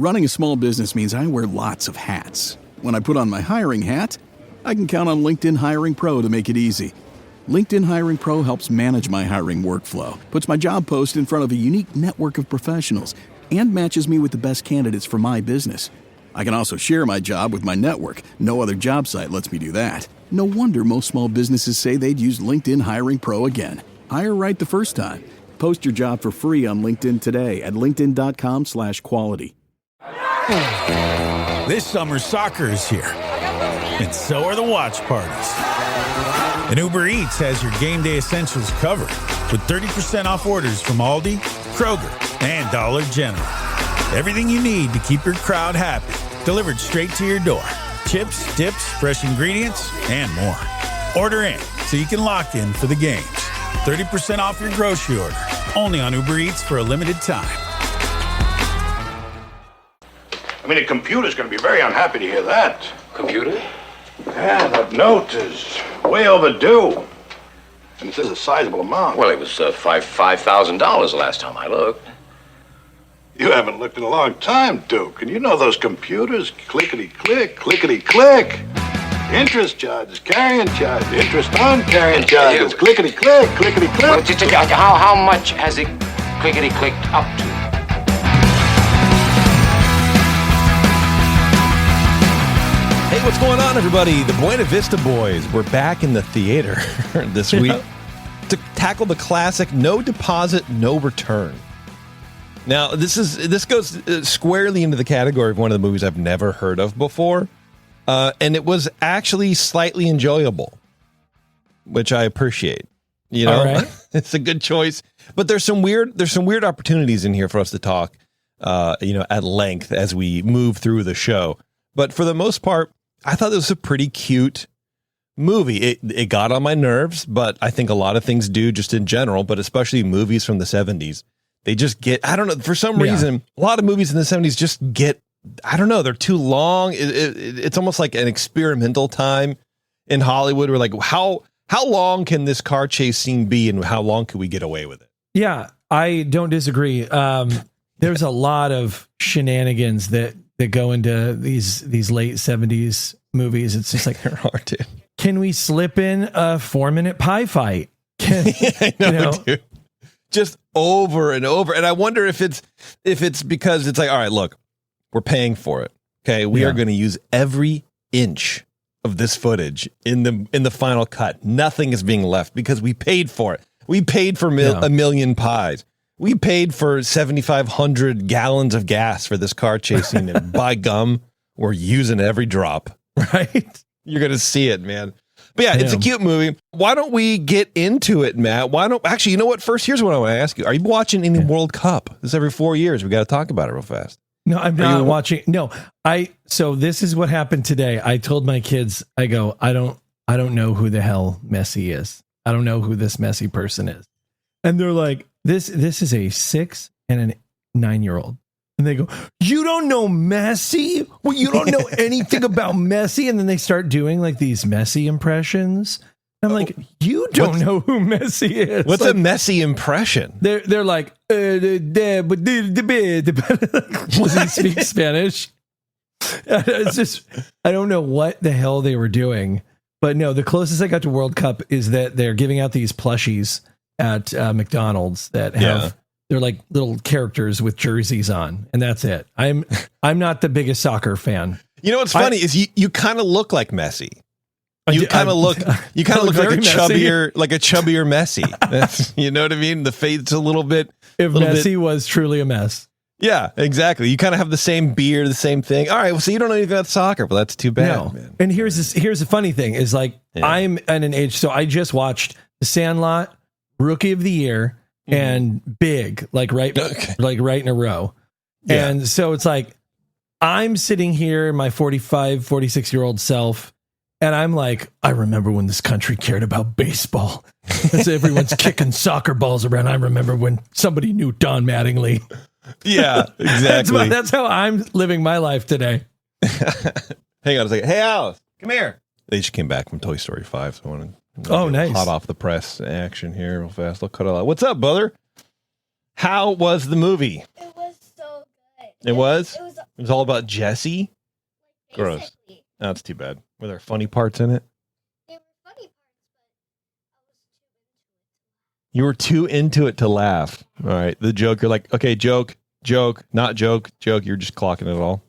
Running a small business means I wear lots of hats. When I put on my hiring hat, I can count on LinkedIn Hiring Pro to make it easy. LinkedIn Hiring Pro helps manage my hiring workflow, puts my job post in front of a unique network of professionals, and matches me with the best candidates for my business. I can also share my job with my network. No other job site lets me do that. No wonder most small businesses say they'd use LinkedIn Hiring Pro again. Hire right the first time. Post your job for free on LinkedIn today at linkedin.com/quality. This summer, soccer is here, and so are the watch parties. And Uber Eats has your game day essentials covered with 30% off orders from Aldi, Kroger, and Dollar General. Everything you need to keep your crowd happy, delivered straight to your door. Chips, dips, fresh ingredients, and more. Order in so you can lock in for the games. 30% off your grocery order, only on Uber Eats for a limited time. I mean, a computer's going to be very unhappy to hear that. Computer? Yeah, that note is way overdue. And it says a sizable amount. Well, it was $5,000 the last time I looked. You haven't looked in a long time, Duke. And you know those computers, clickety-click, clickety-click. Interest charges, carrying charges, interest on carrying charges, clickety-click, clickety-click. Well, how much has it clickety-clicked up to? Hey, what's going on, everybody? The Buena Vista Boys. We're back in the theater this week to tackle the classic No Deposit, No Return. Now, this goes squarely into the category of one of the movies I've never heard of before, and it was actually slightly enjoyable, which I appreciate. You know, right. It's a good choice, but there's some weird opportunities in here for us to talk, at length as we move through the show. But for the most part, I thought this was a pretty cute movie. It got on my nerves, but I think a lot of things do just in general, but especially movies from the 70s. They just get, I don't know, for some reason, a lot of movies in the 70s just get, I don't know, they're too long. It's almost like an experimental time in Hollywood. We're like, how long can this car chase scene be, and how long can we get away with it? Yeah, I don't disagree. There's a lot of shenanigans that go into these late 70s movies. It's just like, they're hard to. Can we slip in a 4-minute pie fight? I know, dude. Just over and over. And I wonder if it's because it's like, all right, look, we're paying for it. Okay. We are going to use every inch of this footage in the final cut. Nothing is being left because we paid for it. We paid for a million pies. We paid for 7,500 gallons of gas for this car chasing, and by gum, we're using every drop. Right? You're going to see it, man. But yeah, it's a cute movie. Why don't we get into it, Matt? Actually, you know what? First, here's what I want to ask you. Are you watching any World Cup? This is every 4 years. We got to talk about it real fast. No, I'm not watching. No, so this is what happened today. I told my kids, I go, I don't know who the hell Messi is. I don't know who this Messi person is. And they're like, this is a 6 and a 9-year-old. And they go, you don't know Messi? Well, you don't know anything about Messi? And then they start doing like these Messi impressions. I'm like, you don't know who Messi is. What's a Messi impression? They're like, does he speak Spanish? It's just, I don't know what the hell they were doing. But no, the closest I got to World Cup is that they're giving out these plushies at McDonald's that have, they're like little characters with jerseys on, and that's it. I'm not the biggest soccer fan. You know what's funny is you kind of look like Messi. You kind of look like a chubbier Messi. You know what I mean? The fade's a little bit. If Messi was truly a mess. Yeah, exactly. You kind of have the same beard, the same thing. All right, well, so you don't know anything about soccer, but that's too bad. Man. And here's the funny thing is like, I'm at an age, so I just watched The Sandlot, Rookie of the Year, and Big, like right in a row. Yeah. And so it's like, I'm sitting here, my 45, 46-year-old self, and I'm like, I remember when this country cared about baseball. As everyone's kicking soccer balls around. I remember when somebody knew Don Mattingly. Yeah, exactly. That's how I'm living my life today. Hang on a second. Hey, Alice, come here. They just came back from Toy Story 5, so I want to nice. Hot off the press action here real fast. I'll cut it out. What's up, brother? How was the movie? It was so good. It was? It was all about Jesse? Gross. That's too bad. Were there funny parts in it? You were too into it to laugh. All right. The joke, you're like, okay, joke, not joke. You're just clocking it all.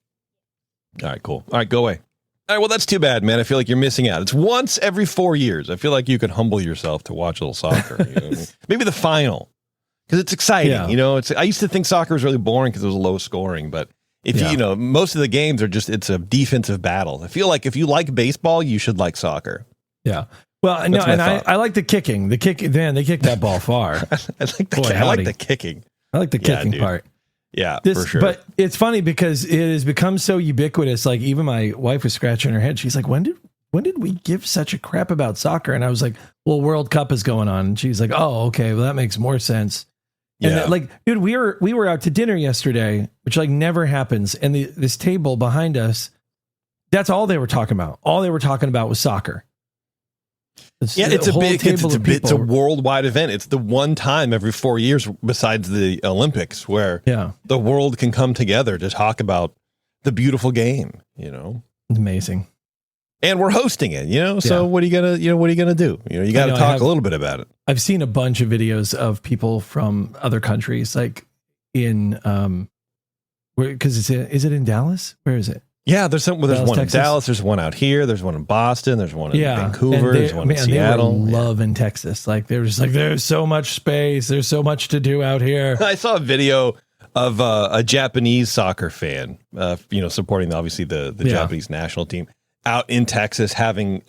All right, cool. All right, go away. All right, well, that's too bad, man. I feel like you're missing out. It's once every 4 years. I feel like you could humble yourself to watch a little soccer. You know what I mean? Maybe the final, because it's exciting. Yeah. You know, I used to think soccer was really boring because it was low scoring, but if you know, most of the games are just, it's a defensive battle. I feel like if you like baseball, you should like soccer. Yeah. Well, no, and I like the kicking. The kick, man, they kick that ball far. I like the kicking. I like the kicking part. Yeah, for sure. But it's funny because it has become so ubiquitous. Like even my wife was scratching her head. She's like, when did we give such a crap about soccer? And I was like, well, World Cup is going on. And she's like, oh, okay. Well, that makes more sense. And Yeah. like, dude, we were out to dinner yesterday, which like never happens. And this table behind us, that's all they were talking about. All they were talking about was soccer. It's a worldwide event. It's the one time every 4 years besides the Olympics where the world can come together to talk about the beautiful game, you know. Amazing. And we're hosting it, you know. So what are you gonna do? You know, you got to talk a little bit about it. I've seen a bunch of videos of people from other countries, like in because is it in Dallas? Where is it? Yeah, there's one Texas? in Dallas, there's one out here, there's one in Boston, there's one in Vancouver, there's one in Seattle. They were loving Texas. Like they were just like, there's so much space, there's so much to do out here. I saw a video of a Japanese soccer fan, supporting obviously the Japanese national team out in Texas having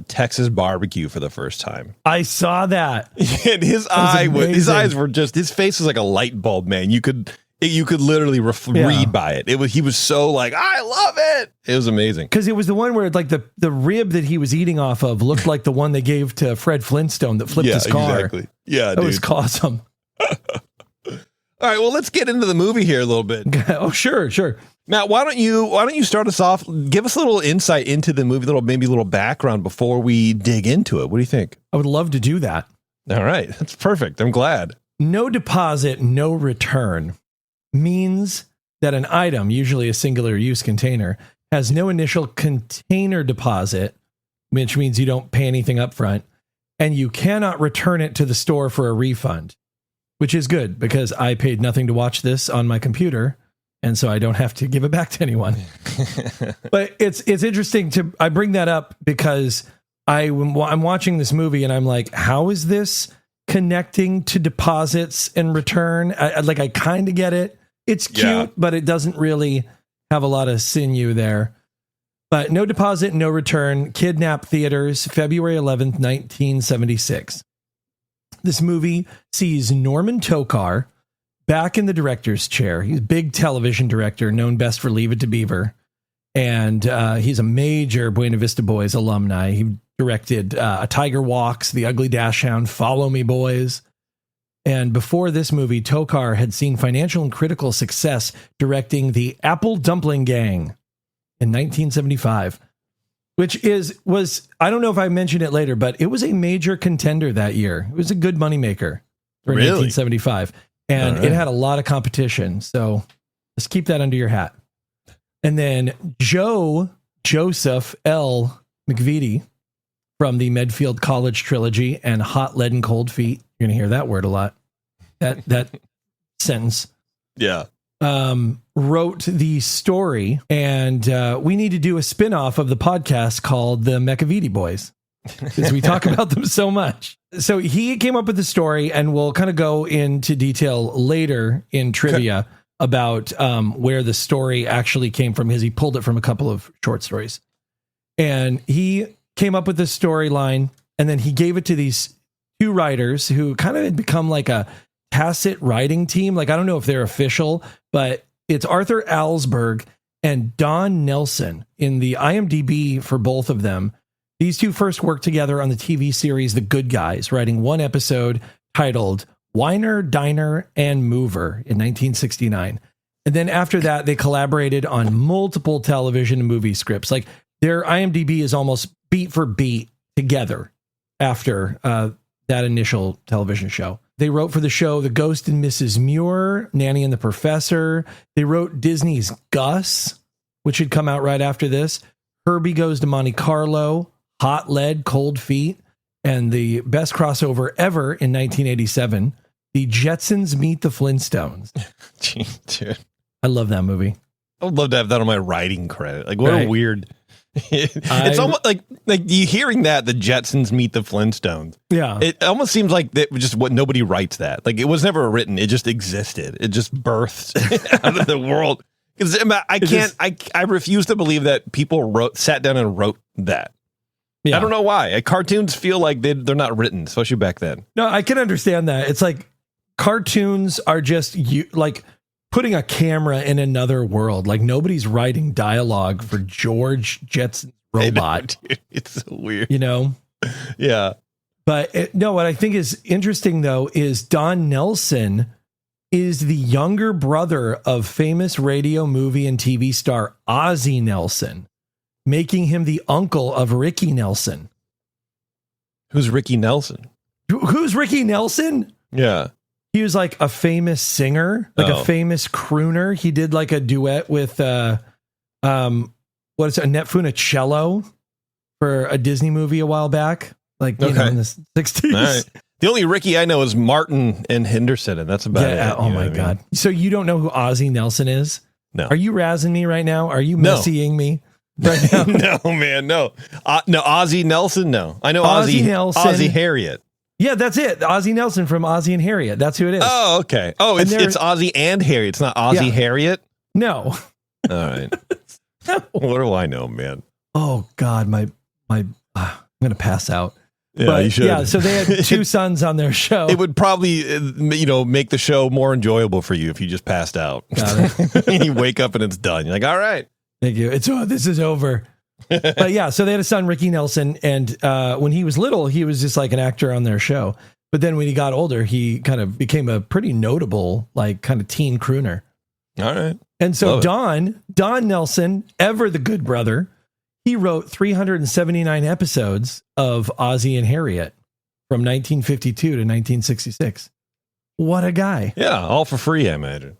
Texas barbecue for the first time. I saw that. And his eyes were just, his face was like a light bulb, man. You could literally read by it. He was so like, I love it. It was amazing. Because it was the one where like the rib that he was eating off of looked like the one they gave to Fred Flintstone that flipped his car. Exactly. Yeah, that was awesome. All right, well, let's get into the movie here a little bit. Oh, sure. Matt, why don't you start us off? Give us a little insight into the movie, maybe a little background before we dig into it. What do you think? I would love to do that. All right, that's perfect. I'm glad. No deposit, no return means that an item, usually a singular use container, has no initial container deposit, which means you don't pay anything up front, and you cannot return it to the store for a refund, which is good because I paid nothing to watch this on my computer, and so I don't have to give it back to anyone. But it's interesting I bring that up because I'm watching this movie and I'm like, how is this connecting to deposits and return? I kind of get it. It's cute, but it doesn't really have a lot of sinew there. But no deposit, no return. Kidnap theaters, February 11th, 1976. This movie sees Norman Tokar back in the director's chair. He's a big television director, known best for Leave It to Beaver. And he's a major Buena Vista Boys alumni. He directed A Tiger Walks, The Ugly Dachshund, Follow Me Boys. And before this movie, Tokar had seen financial and critical success directing The Apple Dumpling Gang in 1975, which was I don't know if I mentioned it later, but it was a major contender that year. It was a good moneymaker for 1975. And it had a lot of competition. So let's keep that under your hat. And then Joseph L. McVitie from the Medfield College trilogy and Hot Lead and Cold Feet. You're going to hear that word a lot. That sentence. Yeah. Wrote the story, and we need to do a spinoff of the podcast called the McGavin Boys because we talk about them so much. So he came up with the story, and we'll kind of go into detail later in trivia about where the story actually came from, because he pulled it from a couple of short stories. And he came up with this storyline, and then he gave it to these two writers who kind of had become like a tacit writing team. Like, I don't know if they're official, but it's Arthur Alsberg and Don Nelson. In the IMDb for both of them, these two first worked together on the TV series The Good Guys, writing one episode titled Winer, Diner, and Mover in 1969. And then after that, they collaborated on multiple television and movie scripts. Like, their IMDb is almost beat for beat together after that initial television show. They wrote for the show The Ghost and Mrs. Muir, Nanny and the Professor. They wrote Disney's Gus, which had come out right after this. Herbie Goes to Monte Carlo, Hot Lead, Cold Feet, and the best crossover ever in 1987, The Jetsons Meet the Flintstones. Gee, dude. I love that movie. I would love to have that on my writing credit. Like, what a weird... It's almost like you hearing that, the Jetsons Meet the Flintstones. Yeah. It almost seems like that just what nobody writes that. Like, it was never written. It just existed. It just birthed out of the world. Because I refuse to believe that people sat down and wrote that. Yeah. I don't know why. Cartoons feel like they're not written, especially back then. No, I can understand that. It's like cartoons are just like putting a camera in another world. Like nobody's writing dialogue for George Jetson's robot. Dude, it's so weird. You know? Yeah. But what I think is interesting, though, is Don Nelson is the younger brother of famous radio, movie, and TV star Ozzie Nelson, making him the uncle of Ricky Nelson. Who's Ricky Nelson? Who's Ricky Nelson? Yeah. He was like a famous singer, like a famous crooner. He did like a duet with Annette Funicello for a Disney movie a while back, like you know, in the 60s. All right. The only Ricky I know is Martin and Henderson, and that's about it. Oh my God. So you don't know who Ozzie Nelson is? No. Are you razzing me right now? Are you messying me right now? No, man, no. No, Ozzie Nelson, no. I know Ozzie Nelson. Ozzie Harriet. Yeah, that's it. Ozzie Nelson from Ozzie and Harriet. That's who it is. Oh, okay. Oh, it's Ozzie and Harriet. It's not Ozzie Harriet? No. All right. What do I know, man? Oh, God. I'm going to pass out. Yeah, you should. Yeah, so they had two sons on their show. It would probably, make the show more enjoyable for you if you just passed out. Got it. You wake up and it's done. You're like, all right. Thank you. This is over. But yeah, so they had a son, Ricky Nelson, and when he was little, he was just like an actor on their show. But then when he got older, he kind of became a pretty notable, like, kind of teen crooner. All right. And so Don Nelson, ever the good brother, he wrote 379 episodes of Ozzie and Harriet from 1952 to 1966. What a guy. Yeah, all for free, I imagine.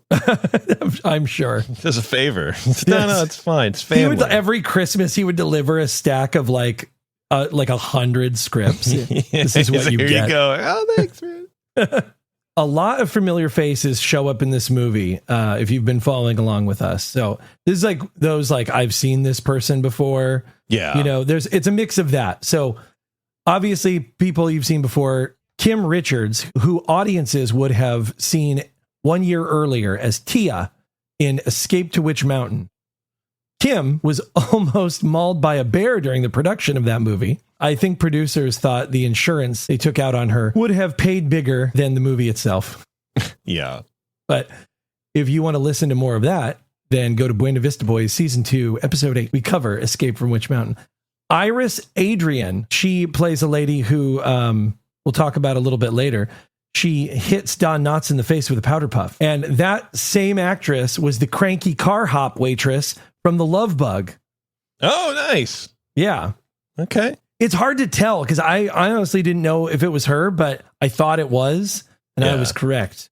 I'm sure. As a favor. No, it's fine. It's family. Every Christmas, he would deliver a stack of like 100 scripts. This is what you get. Here you go. Oh, thanks, man. A lot of familiar faces show up in this movie if you've been following along with us. So this is like those like I've seen this person before. Yeah. You know, it's a mix of that. So obviously people you've seen before. Kim Richards, who audiences would have seen 1 year earlier as Tia in Escape to Witch Mountain. Kim was almost mauled by a bear during the production of that movie. I think producers thought the insurance they took out on her would have paid bigger than the movie itself. Yeah. But if you want to listen to more of that, then go to Buena Vista Boys Season 2, Episode 8. We cover Escape from Witch Mountain. Iris Adrian, she plays a lady who we'll talk about a little bit later. She hits Don Knotts in the face with a powder puff. And that same actress was the cranky car hop waitress from The Love Bug. Oh, nice. Yeah. Okay. It's hard to tell because I honestly didn't know if it was her, but I thought it was, and I was correct.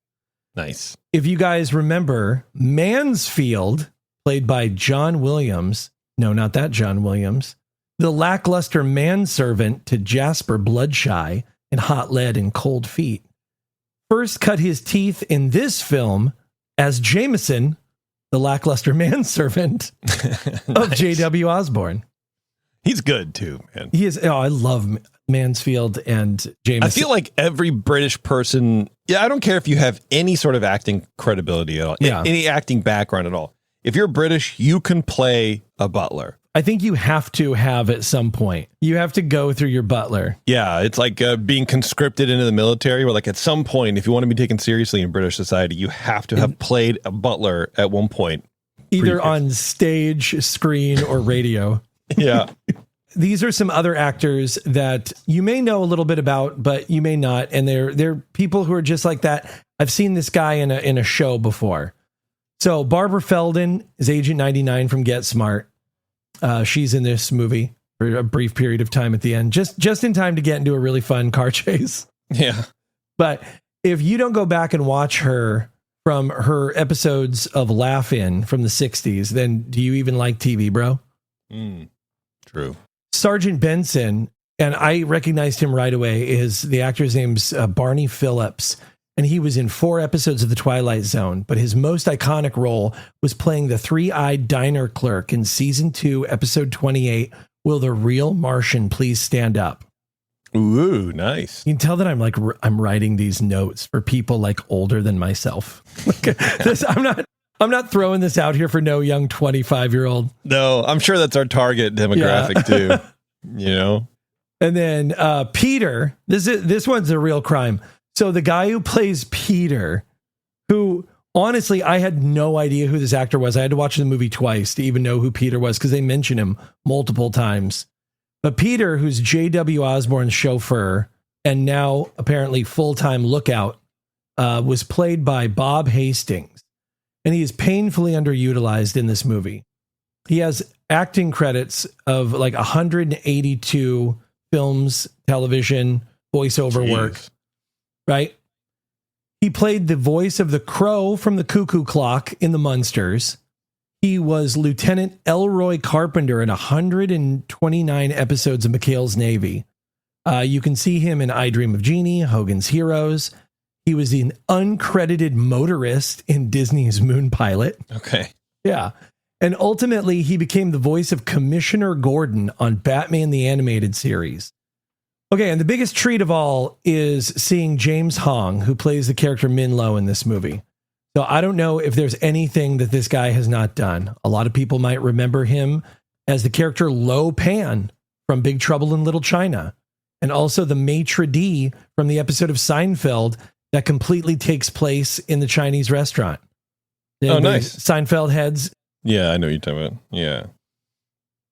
Nice. If you guys remember, Mansfield, played by John Williams. No, not that John Williams. The lackluster manservant to Jasper Bloodshy in Hot Lead and Cold Feet. First cut his teeth in this film as Jameson, the lackluster manservant of J.W. Osborne. He's good too, man. He is. Oh, I love Mansfield and Jameson. I feel like every British person, I don't care if you have any sort of acting credibility at all, any acting background at all. If you're British, you can play a butler. I think you have to have at some point. You have to go through your butler. Yeah, it's like being conscripted into the military, where like at some point, if you want to be taken seriously in British society, you have to have played a butler at one point. Either on stage, screen, or radio. Yeah. These are some other actors that you may know a little bit about, but you may not. And they're people who are just like that. I've seen this guy in a show before. So Barbara Feldon is Agent 99 from Get Smart. She's in this movie for a brief period of time at the end, just in time to get into a really fun car chase. Yeah. But if you don't go back and watch her from her episodes of Laugh-In from the 60s, then do you even like TV, bro? True. Sergeant Benson, and I recognized him right away, is the actor's name's Barney Phillips, and he was in 4 episodes of The Twilight Zone, but his most iconic role was playing the three-eyed diner clerk in season 2, episode 28, Will the Real Martian Please Stand Up? Ooh, nice. You can tell that I'm writing these notes for people like older than myself. I'm not throwing this out here for no young 25-year-old. No, I'm sure that's our target demographic too. You know. And then Peter, this one's a real crime. So the guy who plays Peter, who honestly I had no idea who this actor was. I had to watch the movie twice to even know who Peter was because they mention him multiple times. But Peter, who's J.W. Osborne's chauffeur and now apparently full-time lookout, was played by Bob Hastings. And he is painfully underutilized in this movie. He has acting credits of like 182 films, television, voiceover work, right? He played the voice of the Crow from the Cuckoo Clock in The Munsters. He was Lieutenant Elroy Carpenter in 129 episodes of McHale's Navy. You can see him in I Dream of Jeannie, Hogan's Heroes. He was an uncredited motorist in Disney's Moon Pilot. Okay. Yeah. And ultimately, he became the voice of Commissioner Gordon on Batman the Animated Series. Okay, and the biggest treat of all is seeing James Hong, who plays the character Min Lo in this movie. So I don't know if there's anything that this guy has not done. A lot of people might remember him as the character Lo Pan from Big Trouble in Little China, and also the maitre d' from the episode of Seinfeld that completely takes place in the Chinese restaurant. Oh, nice. Seinfeld heads. Yeah, I know what you're talking about. Yeah.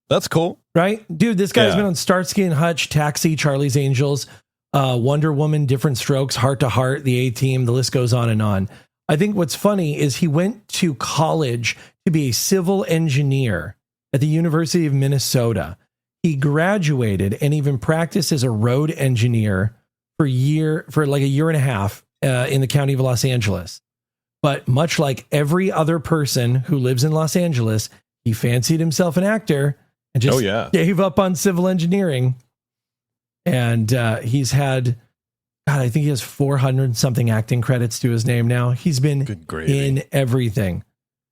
That's cool. Right? Dude, this guy's been on Starsky and Hutch, Taxi, Charlie's Angels, Wonder Woman, Different Strokes, Heart to Heart, The A-Team, the list goes on and on. I think what's funny is he went to college to be a civil engineer at the University of Minnesota. He graduated and even practiced as a road engineer for like a year and a half in the county of Los Angeles. But much like every other person who lives in Los Angeles, he fancied himself an actor and just gave up on civil engineering. And he's had, God, I think he has 400 something acting credits to his name now. He's been in everything.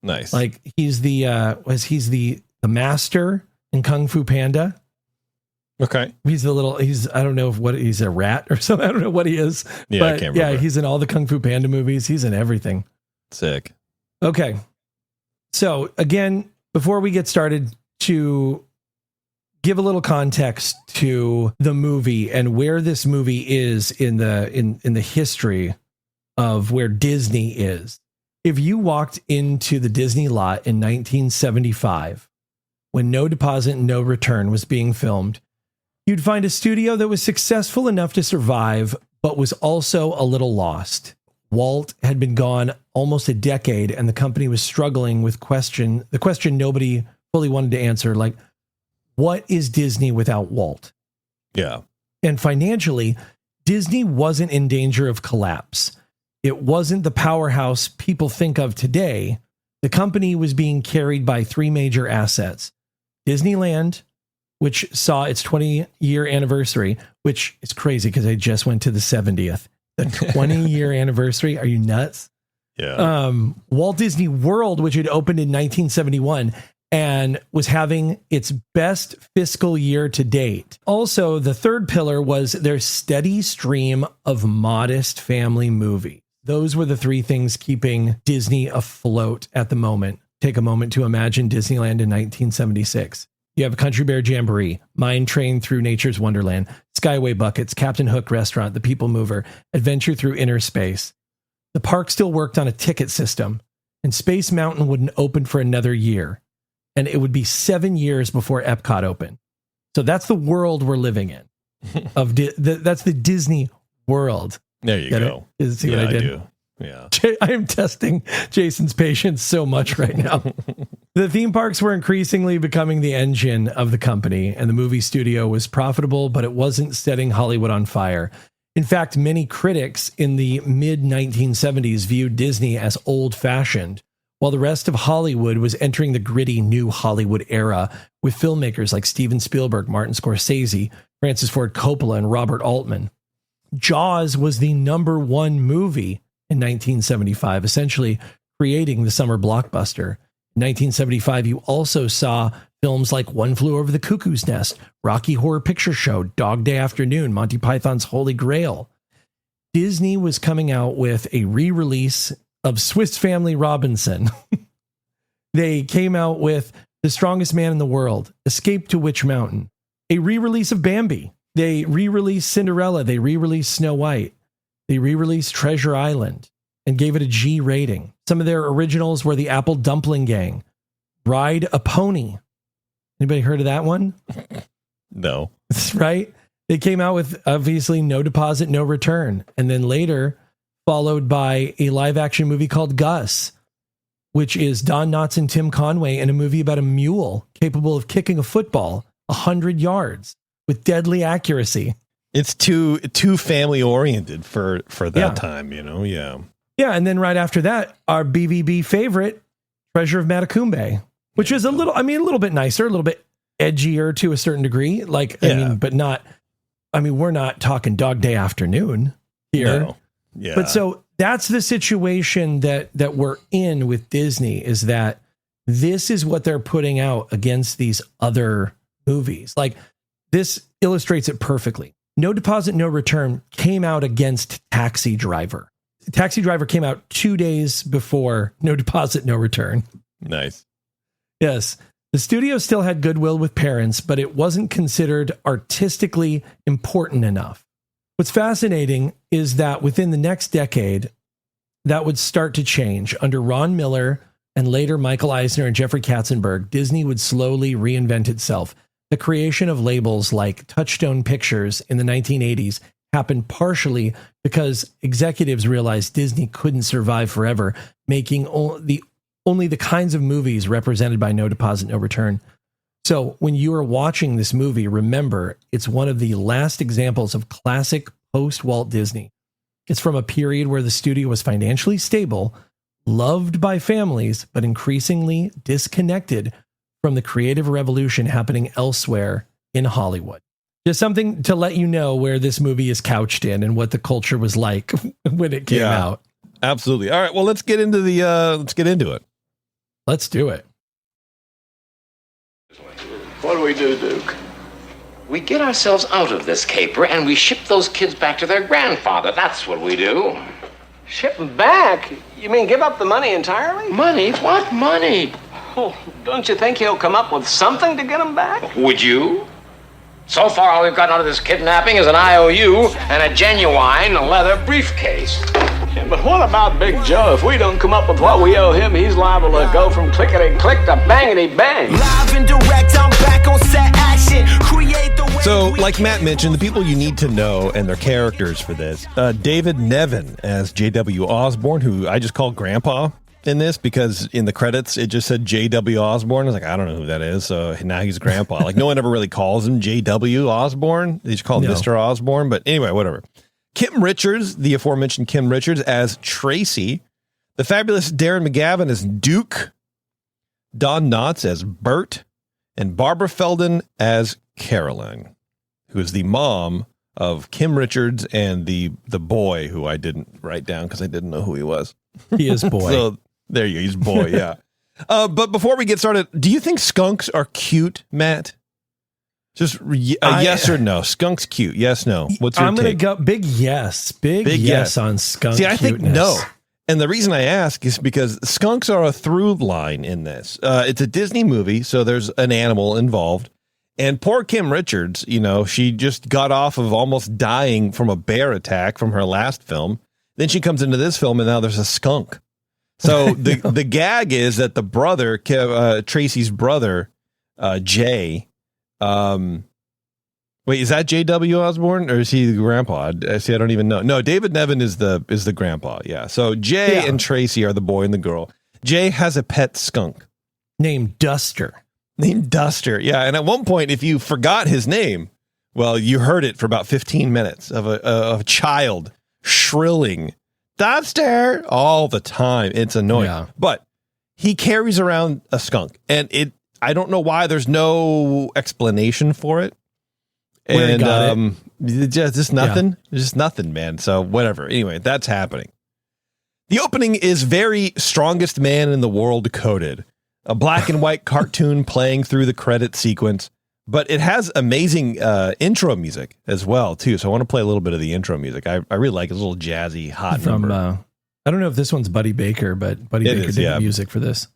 Nice. Like he's the master in Kung Fu Panda. Okay. He's I don't know what he's a rat or something. I don't know what he is. Yeah, but I can't remember. He's in all the Kung Fu Panda movies. He's in everything. Sick. Okay. So again, before we get started, to give a little context to the movie and where this movie is in the history of where Disney is. If you walked into the Disney lot in 1975, when No Deposit, No Return was being filmed, you'd find a studio that was successful enough to survive, but was also a little lost. Walt had been gone almost a decade, and the company was struggling with the question nobody fully wanted to answer, like, what is Disney without Walt? Yeah. And financially, Disney wasn't in danger of collapse. It wasn't the powerhouse people think of today. The company was being carried by 3 major assets. Disneyland, which saw its 20-year anniversary, which is crazy because I just went to the 70th. The 20-year anniversary? Are you nuts? Yeah. Walt Disney World, which had opened in 1971 and was having its best fiscal year to date. Also, the third pillar was their steady stream of modest family movies. Those were the 3 things keeping Disney afloat at the moment. Take a moment to imagine Disneyland in 1976. You have a Country Bear Jamboree, Mine Train Through Nature's Wonderland, Skyway Buckets, Captain Hook Restaurant, The People Mover, Adventure Through Inner Space. The park still worked on a ticket system, and Space Mountain wouldn't open for another year, and it would be 7 years before Epcot opened. So that's the world we're living in. That's the Disney world. There you go. See what I did? I do. Yeah. I am testing Jason's patience so much right now. The theme parks were increasingly becoming the engine of the company, and the movie studio was profitable, but it wasn't setting Hollywood on fire. In fact, many critics in the mid-1970s viewed Disney as old-fashioned, while the rest of Hollywood was entering the gritty new Hollywood era with filmmakers like Steven Spielberg, Martin Scorsese, Francis Ford Coppola, and Robert Altman. Jaws was the #1 movie in 1975, essentially creating the summer blockbuster. In 1975, you also saw films like One Flew Over the Cuckoo's Nest, Rocky Horror Picture Show, Dog Day Afternoon, Monty Python's Holy Grail. Disney was coming out with a re-release of Swiss Family Robinson. They came out with The Strongest Man in the World, Escape to Witch Mountain, a re-release of Bambi. They re-released Cinderella. They re-released Snow White. They re-released Treasure Island and gave it a G rating. Some of their originals were The Apple Dumpling Gang, Ride a Pony. Anybody heard of that one? No. Right? They came out with, obviously, No Deposit, No Return. And then later, followed by a live-action movie called Gus, which is Don Knotts and Tim Conway in a movie about a mule capable of kicking a football 100 yards with deadly accuracy. It's too family-oriented for that time, you know? Yeah. Yeah, and then right after that, our BVB favorite, Treasure of Matacumbe, which is a little bit nicer, a little bit edgier to a certain degree. We're not talking Dog Day Afternoon here. No. Yeah. But so that's the situation that we're in with Disney, is that this is what they're putting out against these other movies. Like, this illustrates it perfectly. No Deposit, No Return came out against Taxi Driver. Taxi Driver came out 2 days before No Deposit, No Return. Nice. Yes. The studio still had goodwill with parents, but it wasn't considered artistically important enough. What's fascinating is that within the next decade, that would start to change. Under Ron Miller and later Michael Eisner and Jeffrey Katzenberg, Disney would slowly reinvent itself. The creation of labels like Touchstone Pictures in the 1980s happened partially because executives realized Disney couldn't survive forever, making only the kinds of movies represented by No Deposit, No Return. So when you are watching this movie, remember, it's one of the last examples of classic post-Walt Disney. It's from a period where the studio was financially stable, loved by families, but increasingly disconnected from the creative revolution happening elsewhere in Hollywood. Just something to let you know where this movie is couched in and what the culture was like when it came out. Absolutely. All right. Well, let's get into it. Let's do it. What do we do, Duke? We get ourselves out of this caper and we ship those kids back to their grandfather. That's what we do. Ship them back? You mean give up the money entirely? Money? What money? Oh, don't you think he'll come up with something to get them back? Would you? So far, all we've gotten out of this kidnapping is an IOU and a genuine leather briefcase. Yeah, but what about Big Joe? If we don't come up with what we owe him, he's liable to go from clickety-click to bangity-bang. Live and direct, I'm back on set action. Create the way. So, like Matt mentioned, the people you need to know and their characters for this. David Nevin as J.W. Osborne, who I just call Grandpa in this because in the credits it just said J.W. Osborne. I was like, I don't know who that is. So now he's Grandpa. Like, no one ever really calls him J.W. Osborne. They just call him Mr. Osborne. But anyway, whatever. Kim Richards, the aforementioned Kim Richards as Tracy. The fabulous Darren McGavin as Duke. Don Knotts as Bert. And Barbara Feldon as Caroline, who is the mom of Kim Richards and the boy who I didn't write down because I didn't know who he was. He is boy. So there you go. He's boy, yeah. But before we get started, do you think skunks are cute, Matt? Just yes or no. Skunk's cute. Yes, no. What's your I'm going to go big yes. Big yes on skunk. See, I think cuteness. no. And the reason I ask is because skunks are a through line in this. It's a Disney movie, so there's an animal involved. And poor Kim Richards, you know, she just got off of almost dying from a bear attack from her last film. Then she comes into this film, and now there's a skunk. So the gag is that the brother, Tracy's brother, Jay. Wait, is that J.W. Osborne or is he the grandpa? See, I don't even know. No, David Nevin is the grandpa. Yeah. So Jay and Tracy are the boy and the girl. Jay has a pet skunk named Duster. Yeah. And at one point, if you forgot his name, Well, you heard it for about 15 minutes of a child shrilling, "That's there," all the time. It's annoying. Yeah. But he carries around a skunk, and I don't know why. There's no explanation for it. Where he got Just nothing. Just nothing, man. So whatever. Anyway, that's happening. The opening is very strongest man in the world coded. A black and white cartoon playing through the credit sequence, but it has amazing intro music as well too. So I want to play a little bit of the intro music. I really like it. It's a little jazzy, hot number. I don't know if this one's Buddy Baker, but Buddy Baker did the music for this.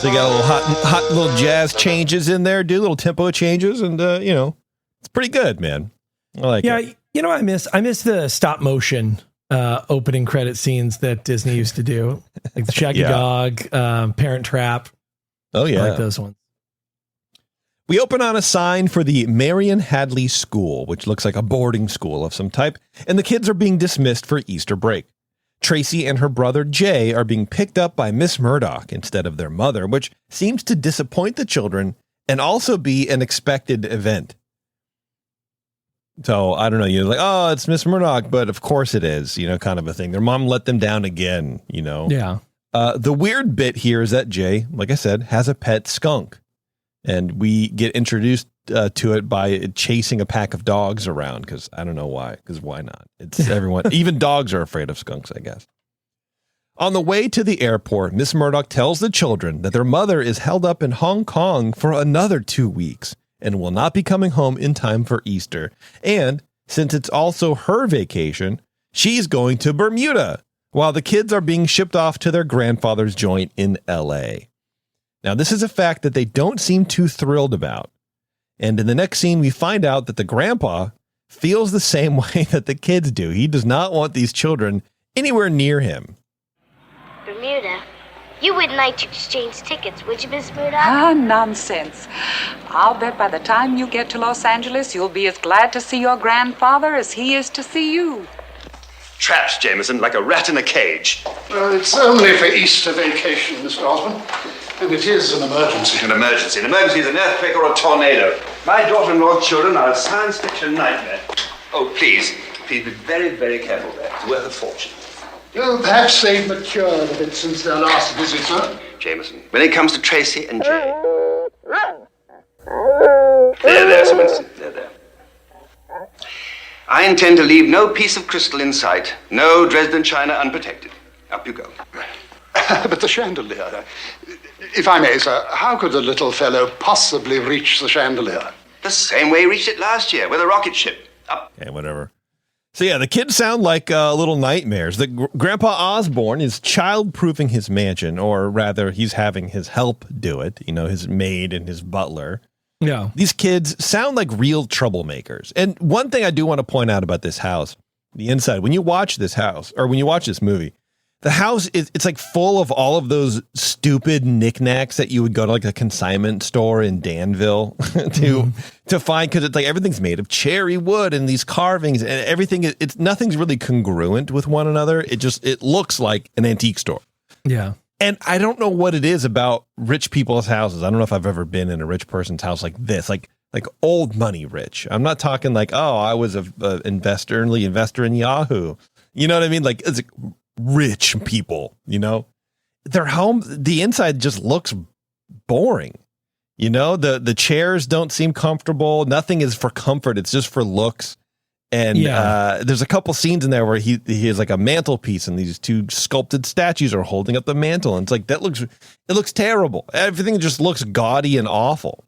So you got a little hot little jazz changes in there, do little tempo changes, and it's pretty good, man. I like it. Yeah, I miss the stop motion opening credit scenes that Disney used to do, like the Shaggy Dog, Parent Trap. Oh yeah, I like those ones. We open on a sign for the Marion Hadley School, which looks like a boarding school of some type, and the kids are being dismissed for Easter break. Tracy and her brother Jay are being picked up by Miss Murdoch instead of their mother, which seems to disappoint the children and also be an expected event. So I don't know, you're like, oh, it's Miss Murdoch, but of course it is, kind of a thing. Their mom let them down again, Yeah. The weird bit here is that Jay, like I said, has a pet skunk, and we get introduced to it by chasing a pack of dogs around, because I don't know why, because why not? It's everyone, even dogs are afraid of skunks, I guess. On the way to the airport, Miss Murdoch tells the children that their mother is held up in Hong Kong for another 2 weeks and will not be coming home in time for Easter. And since it's also her vacation, she's going to Bermuda while the kids are being shipped off to their grandfather's joint in LA. Now, this is a fact that they don't seem too thrilled about. And in the next scene, we find out that the grandpa feels the same way that the kids do. He does not want these children anywhere near him. Bermuda? You wouldn't like to exchange tickets, would you, Miss Murdoch? Ah, nonsense. I'll bet by the time you get to Los Angeles, you'll be as glad to see your grandfather as he is to see you. Trapped, Jameson, like a rat in a cage. Well, it's only for Easter vacation, Mr. Osborne. And it is an emergency. An emergency. An emergency is an earthquake or a tornado. My daughter-in-law's children are a science fiction nightmare. Oh, please be very, very careful there. It's worth a fortune. Well, perhaps they've matured a bit since their last visit, sir. Jameson, when it comes to Tracy and Jay. There, Sir Winston. There. I intend to leave no piece of crystal in sight, no Dresden china unprotected. Up you go. But the chandelier... If I may, sir, how could the little fellow possibly reach the chandelier? The same way he reached it last year, with a rocket ship. Up. Okay, whatever. So yeah, the kids sound like little nightmares. The Grandpa Osborne is child-proofing his mansion, or rather, he's having his help do it. His maid and his butler. Yeah. These kids sound like real troublemakers. And one thing I do want to point out about this house, the inside, when you watch this house, or when you watch this movie, the house it's like full of all of those stupid knickknacks that you would go to like a consignment store in Danville to find, because it's like everything's made of cherry wood and these carvings and everything. It's nothing's really congruent with one another. It looks like an antique store. Yeah. And I don't know what it is about rich people's houses. I don't know if I've ever been in a rich person's house like this, like old money rich. I'm not talking like, oh, I was an investor in Yahoo. You know what I mean? Like, it's rich people, their home, the inside just looks boring. The chairs don't seem comfortable. Nothing is for comfort. It's just for looks. And there's a couple scenes in there where he has like a mantelpiece and these two sculpted statues are holding up the mantle. And it's like, it looks terrible. Everything just looks gaudy and awful.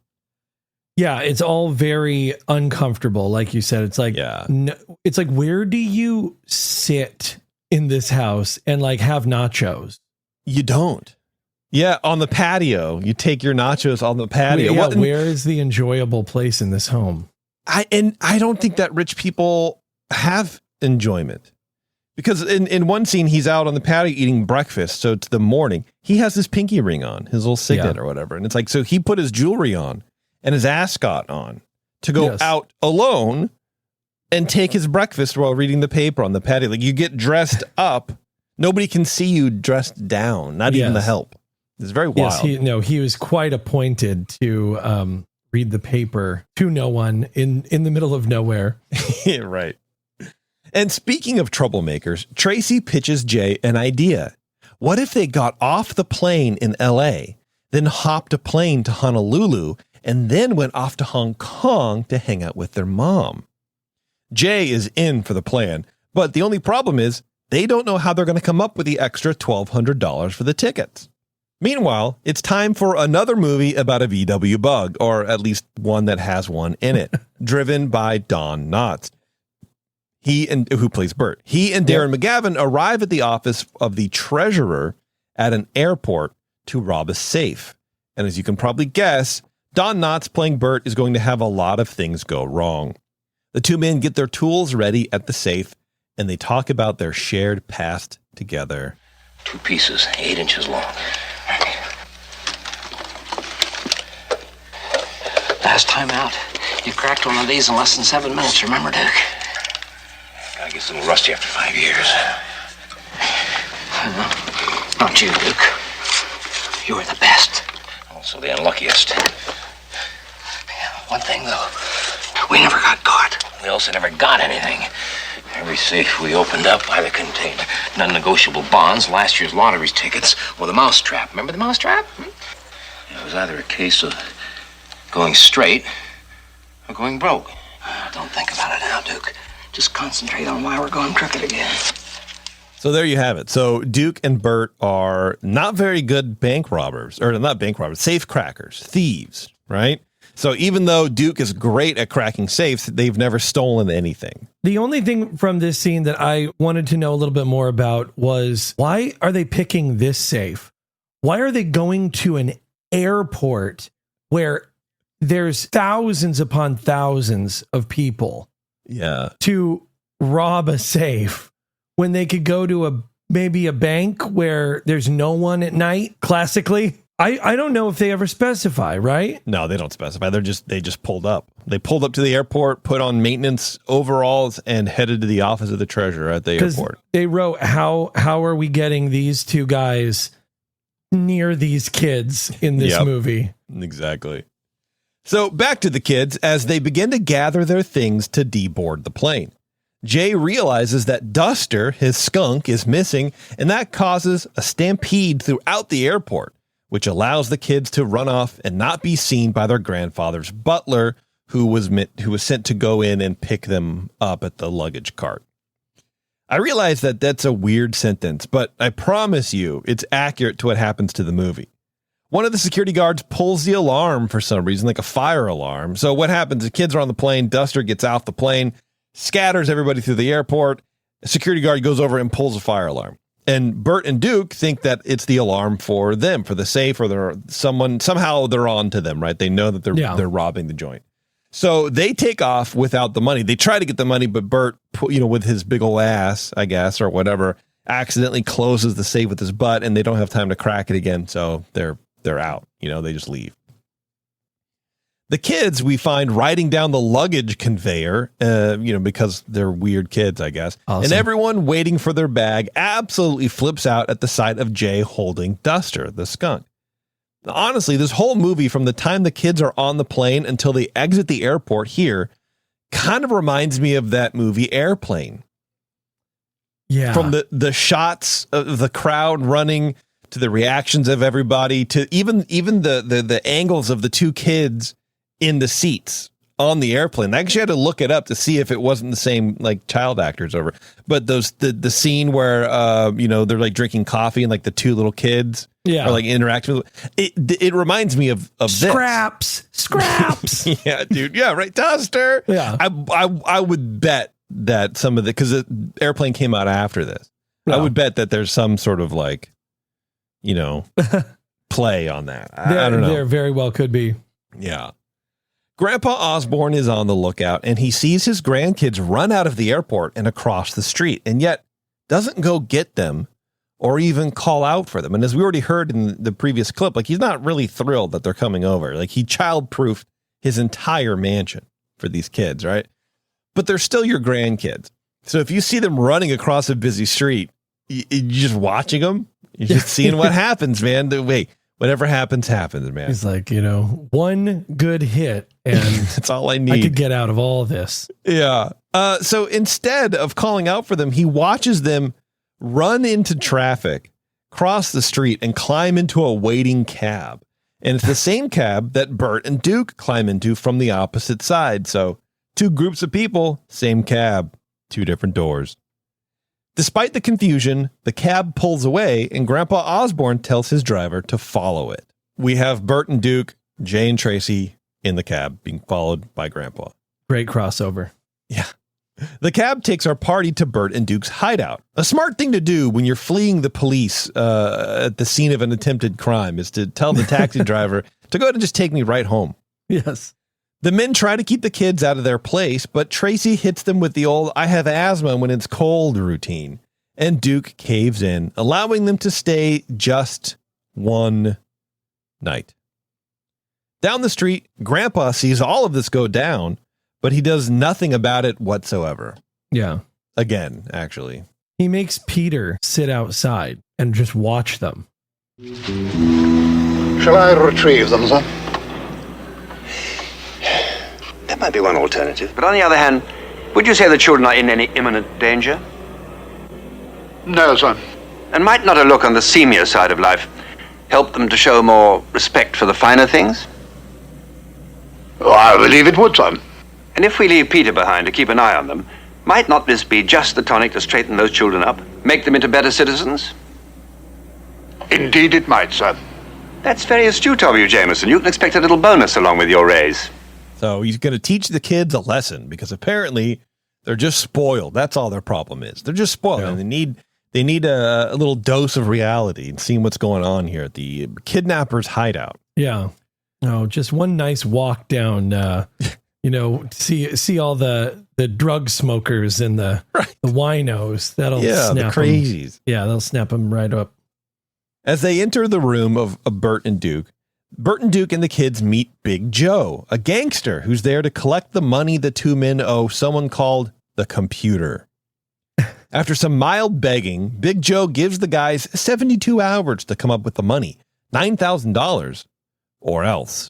Yeah, it's all very uncomfortable. Like you said, it's like, it's like, where do you sit in this house and like have nachos? You don't. Yeah, on the patio. You take your nachos on the patio. Yeah, where is the enjoyable place in this home? I don't think that rich people have enjoyment. Because in one scene, he's out on the patio eating breakfast. So it's the morning. He has his pinky ring on, his little signet or whatever. And it's like, so he put his jewelry on and his ascot on to go out alone and take his breakfast while reading the paper on the patio. Like, you get dressed up. Nobody can see you dressed down, not even the help. It's very wild. Yes, he was quite appointed to read the paper to no one in the middle of nowhere. Yeah, right. And speaking of troublemakers, Tracy pitches Jay an idea. What if they got off the plane in LA, then hopped a plane to Honolulu, and then went off to Hong Kong to hang out with their mom? Jay is in for the plan, but the only problem is they don't know how they're going to come up with the extra $1,200 for the tickets. Meanwhile, it's time for another movie about a VW bug, or at least one that has one in it, driven by Don Knotts. Who plays Bert. He and Darren McGavin arrive at the office of the treasurer at an airport to rob a safe. And as you can probably guess, Don Knotts playing Bert is going to have a lot of things go wrong. The two men get their tools ready at the safe, and they talk about their shared past together. 2 pieces, 8 inches long. Last time out, you cracked one of these in less than 7 minutes, remember, Duke? I guess a little rusty after 5 years. Not you, Duke. You were the best. Also the unluckiest. One thing, though. We never got caught. We also never got anything. Every safe we opened up either contained non-negotiable bonds, last year's lottery's tickets, or the mousetrap. Remember the mousetrap? It was either a case of going straight or going broke. Don't think about it now, Duke. Just concentrate on why we're going crooked again. So there you have it. So Duke and Bert are not very good bank robbers, or not bank robbers, safe crackers, thieves, right? So even though Duke is great at cracking safes, they've never stolen anything. The only thing from this scene that I wanted to know a little bit more about was, why are they picking this safe? Why are they going to an airport where there's thousands upon thousands of people to rob a safe when they could go to maybe a bank where there's no one at night? Classically, I don't know if they ever specify, right? No, they don't specify. They just pulled up. They pulled up to the airport, put on maintenance overalls, and headed to the office of the treasurer at the airport. They wrote, how are we getting these two guys near these kids in this movie? Exactly. So back to the kids as they begin to gather their things to deboard the plane. Jay realizes that Duster, his skunk, is missing, and that causes a stampede throughout the airport, which allows the kids to run off and not be seen by their grandfather's butler, who was sent to go in and pick them up at the luggage cart. I realize that that's a weird sentence, but I promise you it's accurate to what happens to the movie. One of the security guards pulls the alarm for some reason, like a fire alarm. So what happens? The kids are on the plane. Duster gets off the plane, scatters everybody through the airport. A security guard goes over and pulls a fire alarm. And Bert and Duke think that it's the alarm for them, for the safe, or somehow they're on to them, right? They know that they're robbing the joint. So they take off without the money. They try to get the money, but Bert, with his big ol' ass, I guess, or whatever, accidentally closes the safe with his butt, and they don't have time to crack it again. So they're out, they just leave. The kids we find riding down the luggage conveyor, because they're weird kids, I guess. Awesome. And everyone waiting for their bag absolutely flips out at the sight of Jay holding Duster, the skunk. Honestly, this whole movie, from the time the kids are on the plane until they exit the airport here, kind of reminds me of that movie Airplane. Yeah. From the shots of the crowd running, to the reactions of everybody, to even the angles of the two kids in the seats on the airplane. I actually had to look it up to see if it wasn't the same child actors over. But the scene where they're drinking coffee and the two little kids are interacting with it reminds me of Scraps. Yeah, dude. Yeah, right. Duster. Yeah. I would bet that some of because the Airplane came out after this. I would bet that there's some sort of play on that. I don't know. There very well could be. Yeah. Grandpa Osborne is on the lookout, and he sees his grandkids run out of the airport and across the street, and yet doesn't go get them or even call out for them. And as we already heard in the previous clip, like, he's not really thrilled that they're coming over. Like, he child-proofed his entire mansion for these kids, right? But they're still your grandkids. So if you see them running across a busy street, you're just watching them. You're just seeing what happens, man. Wait, whatever happens, man. He's like, one good hit and that's all I need. I could get out of all this. Yeah. So instead of calling out for them, he watches them run into traffic, cross the street, and climb into a waiting cab. And it's the same cab that Bert and Duke climb into from the opposite side. So 2 groups of people, same cab, 2 different doors. Despite the confusion, the cab pulls away and Grandpa Osborne tells his driver to follow it. We have Bert and Duke, Jay and Tracy in the cab being followed by Grandpa. Great crossover. Yeah. The cab takes our party to Bert and Duke's hideout. A smart thing to do when you're fleeing the police at the scene of an attempted crime is to tell the taxi driver to go ahead and just take me right home. Yes. The men try to keep the kids out of their place, but Tracy hits them with the old "I have asthma when it's cold" routine, and Duke caves in, allowing them to stay just one night. Down the street, Grandpa sees all of this go down, but he does nothing about it whatsoever. Yeah. Again, actually. He makes Peter sit outside and just watch them. Shall I retrieve them, sir? That might be one alternative. But on the other hand, would you say the children are in any imminent danger? No, sir. And might not a look on the seamier side of life help them to show more respect for the finer things? Oh, I believe it would, sir. And if we leave Peter behind to keep an eye on them, might not this be just the tonic to straighten those children up, make them into better citizens? Indeed it might, sir. That's very astute of you, Jameson. You can expect a little bonus along with your raise. So he's going to teach the kids a lesson because apparently they're just spoiled. That's all their problem is. They're just spoiled, and they need a little dose of reality and seeing what's going on here at the kidnappers' hideout. Yeah. No, just one nice walk down, see all the drug smokers and the winos. That'll snap the crazies. They'll snap them right up. As they enter the room of Bert and Duke and the kids meet Big Joe, a gangster who's there to collect the money the 2 men owe someone called the Computer. After some mild begging, Big Joe gives the guys 72 hours to come up with the money, $9,000, or else.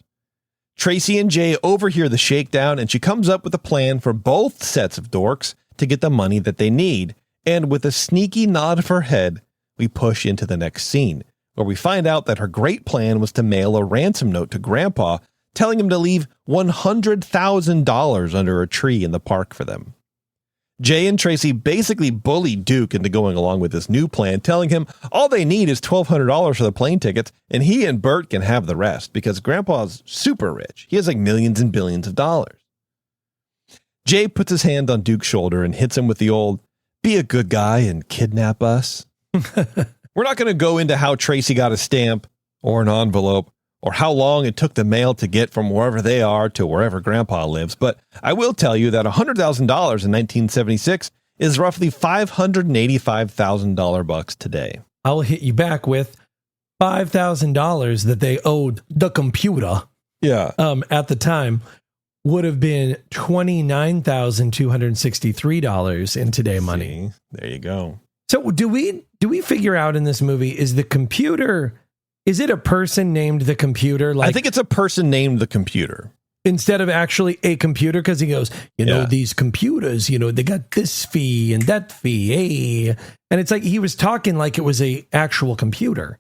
Tracy and Jay overhear the shakedown, and she comes up with a plan for both sets of dorks to get the money that they need. And with a sneaky nod of her head, we push into the next scene, where we find out that her great plan was to mail a ransom note to Grandpa, telling him to leave $100,000 under a tree in the park for them. Jay and Tracy basically bully Duke into going along with this new plan, telling him all they need is $1,200 for the plane tickets, and he and Bert can have the rest because Grandpa's super rich. He has like millions and billions of dollars. Jay puts his hand on Duke's shoulder and hits him with the old, "Be a good guy and kidnap us." We're not going to go into how Tracy got a stamp or an envelope or how long it took the mail to get from wherever they are to wherever Grandpa lives, but I will tell you that $100,000 in 1976 is roughly $585,000 bucks today. I'll hit you back with $5,000 that they owed the Computer. Yeah. At the time would have been $29,263 in today money. There you go. So do we figure out in this movie, is the Computer, is it a person named the Computer? Like, I think it's a person named the Computer. Instead of actually a computer, because he goes, these computers, they got this fee and that fee, and it's like he was talking like it was a actual computer.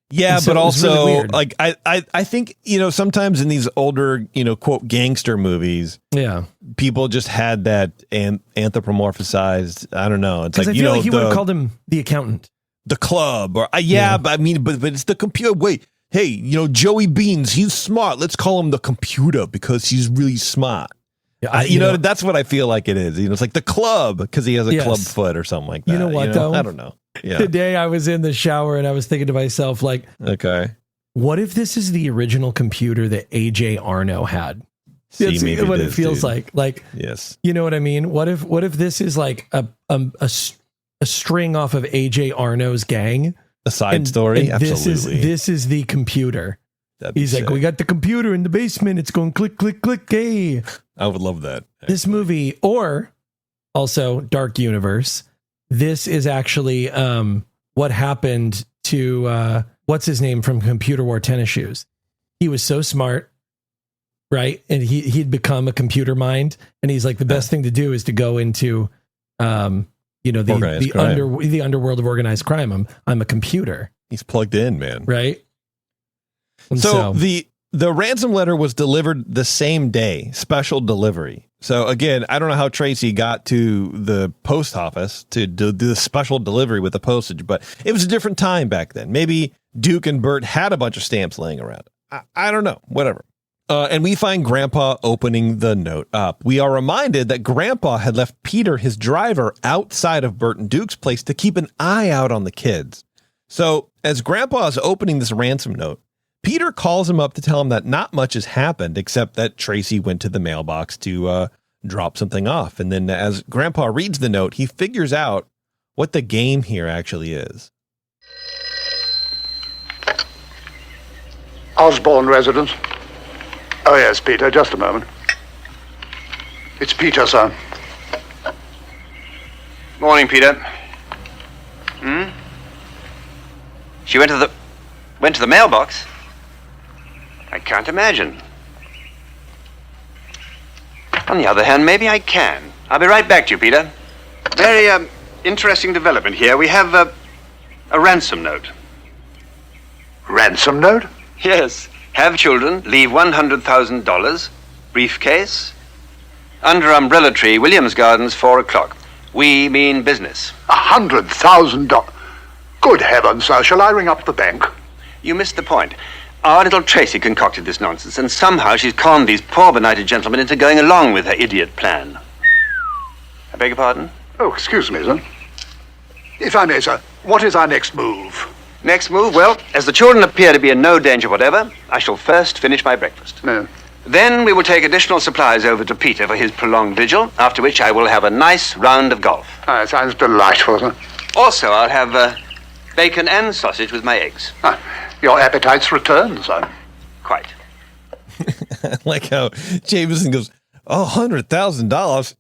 Yeah, so but also really like I think sometimes in these older quote gangster movies, people just had that anthropomorphized. I don't know. It's like I feel like he would have called him the accountant, the club, or but I mean, but it's the computer. Wait. Hey, Joey Beans, he's smart. Let's call him the Computer because he's really smart. Yeah, that's what I feel like it is. It's like the club because he has a club foot or something like that. You know what, though? I don't know. Yeah. Today I was in the shower and I was thinking to myself, like, okay, what if this is the original computer that AJ Arno had? See, That's what it feels like. Like, yes, you know what I mean? What if this is like a string off of AJ Arno's gang? A side story? And Absolutely. This is the computer. He's like, we got the computer in the basement. It's going click, click, click. Hey. I would love that. This movie, or also Dark Universe. This is actually what happened to what's his name from Computer Wore Tennis Shoes. He was so smart, right? And he'd become a computer mind, and he's like, the best thing to do is to go into the underworld of organized crime. I'm a computer. He's plugged in, man. Right. And so the ransom letter was delivered the same day, special delivery. So again, I don't know how Tracy got to the post office to do the special delivery with the postage, but it was a different time back then. Maybe Duke and Bert had a bunch of stamps laying around. I don't know, whatever. And we find Grandpa opening the note up. We are reminded that Grandpa had left Peter, his driver, outside of Bert and Duke's place to keep an eye out on the kids. So as Grandpa is opening this ransom note, Peter calls him up to tell him that not much has happened, except that Tracy went to the mailbox to drop something off. And then as Grandpa reads the note, he figures out what the game here actually is. Osborne residence. Oh, yes, Peter, just a moment. It's Peter, sir. Morning, Peter. She went to the mailbox? I can't imagine. On the other hand, maybe I can. I'll be right back to you, Peter. Very interesting development here. We have a ransom note. Ransom note? Yes. Have children, leave $100,000, briefcase, under umbrella tree, Williams Gardens, 4 o'clock. We mean business. $100,000? Good heavens, sir. Shall I ring up the bank? You missed the point. Our little Tracy concocted this nonsense, and somehow she's conned these poor benighted gentlemen into going along with her idiot plan. I beg your pardon? Oh, excuse me, sir. If I may, sir, what is our next move? Next move? Well, as the children appear to be in no danger whatever, I shall first finish my breakfast. No. Then we will take additional supplies over to Peter for his prolonged vigil, after which I will have a nice round of golf. It sounds delightful, sir. Also, I'll have bacon and sausage with my eggs. Your appetite's returned, sir. Quite. I like how Jameson goes, $100,000.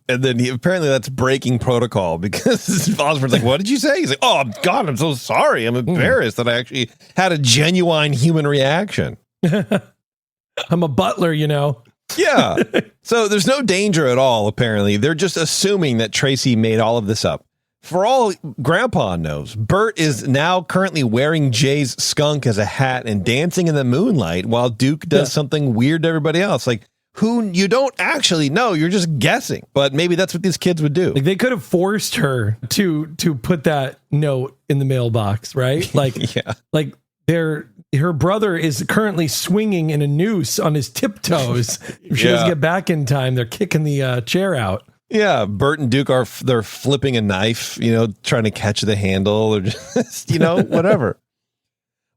And then apparently that's breaking protocol because Osborne's like, what did you say? He's like, oh, God, I'm so sorry. I'm embarrassed that I actually had a genuine human reaction. I'm a butler, you know. Yeah. So there's no danger at all, apparently. They're just assuming that Tracy made all of this up. For all Grandpa knows, Bert is now currently wearing Jay's skunk as a hat and dancing in the moonlight while Duke does something weird to everybody else. Like, who you don't actually know, you're just guessing. But maybe that's what these kids would do. Like they could have forced her to put that note in the mailbox, right? Like, yeah. Like her brother is currently swinging in a noose on his tiptoes. If she doesn't get back in time, they're kicking the chair out. Yeah, Bert and Duke they're flipping a knife, trying to catch the handle or just, whatever.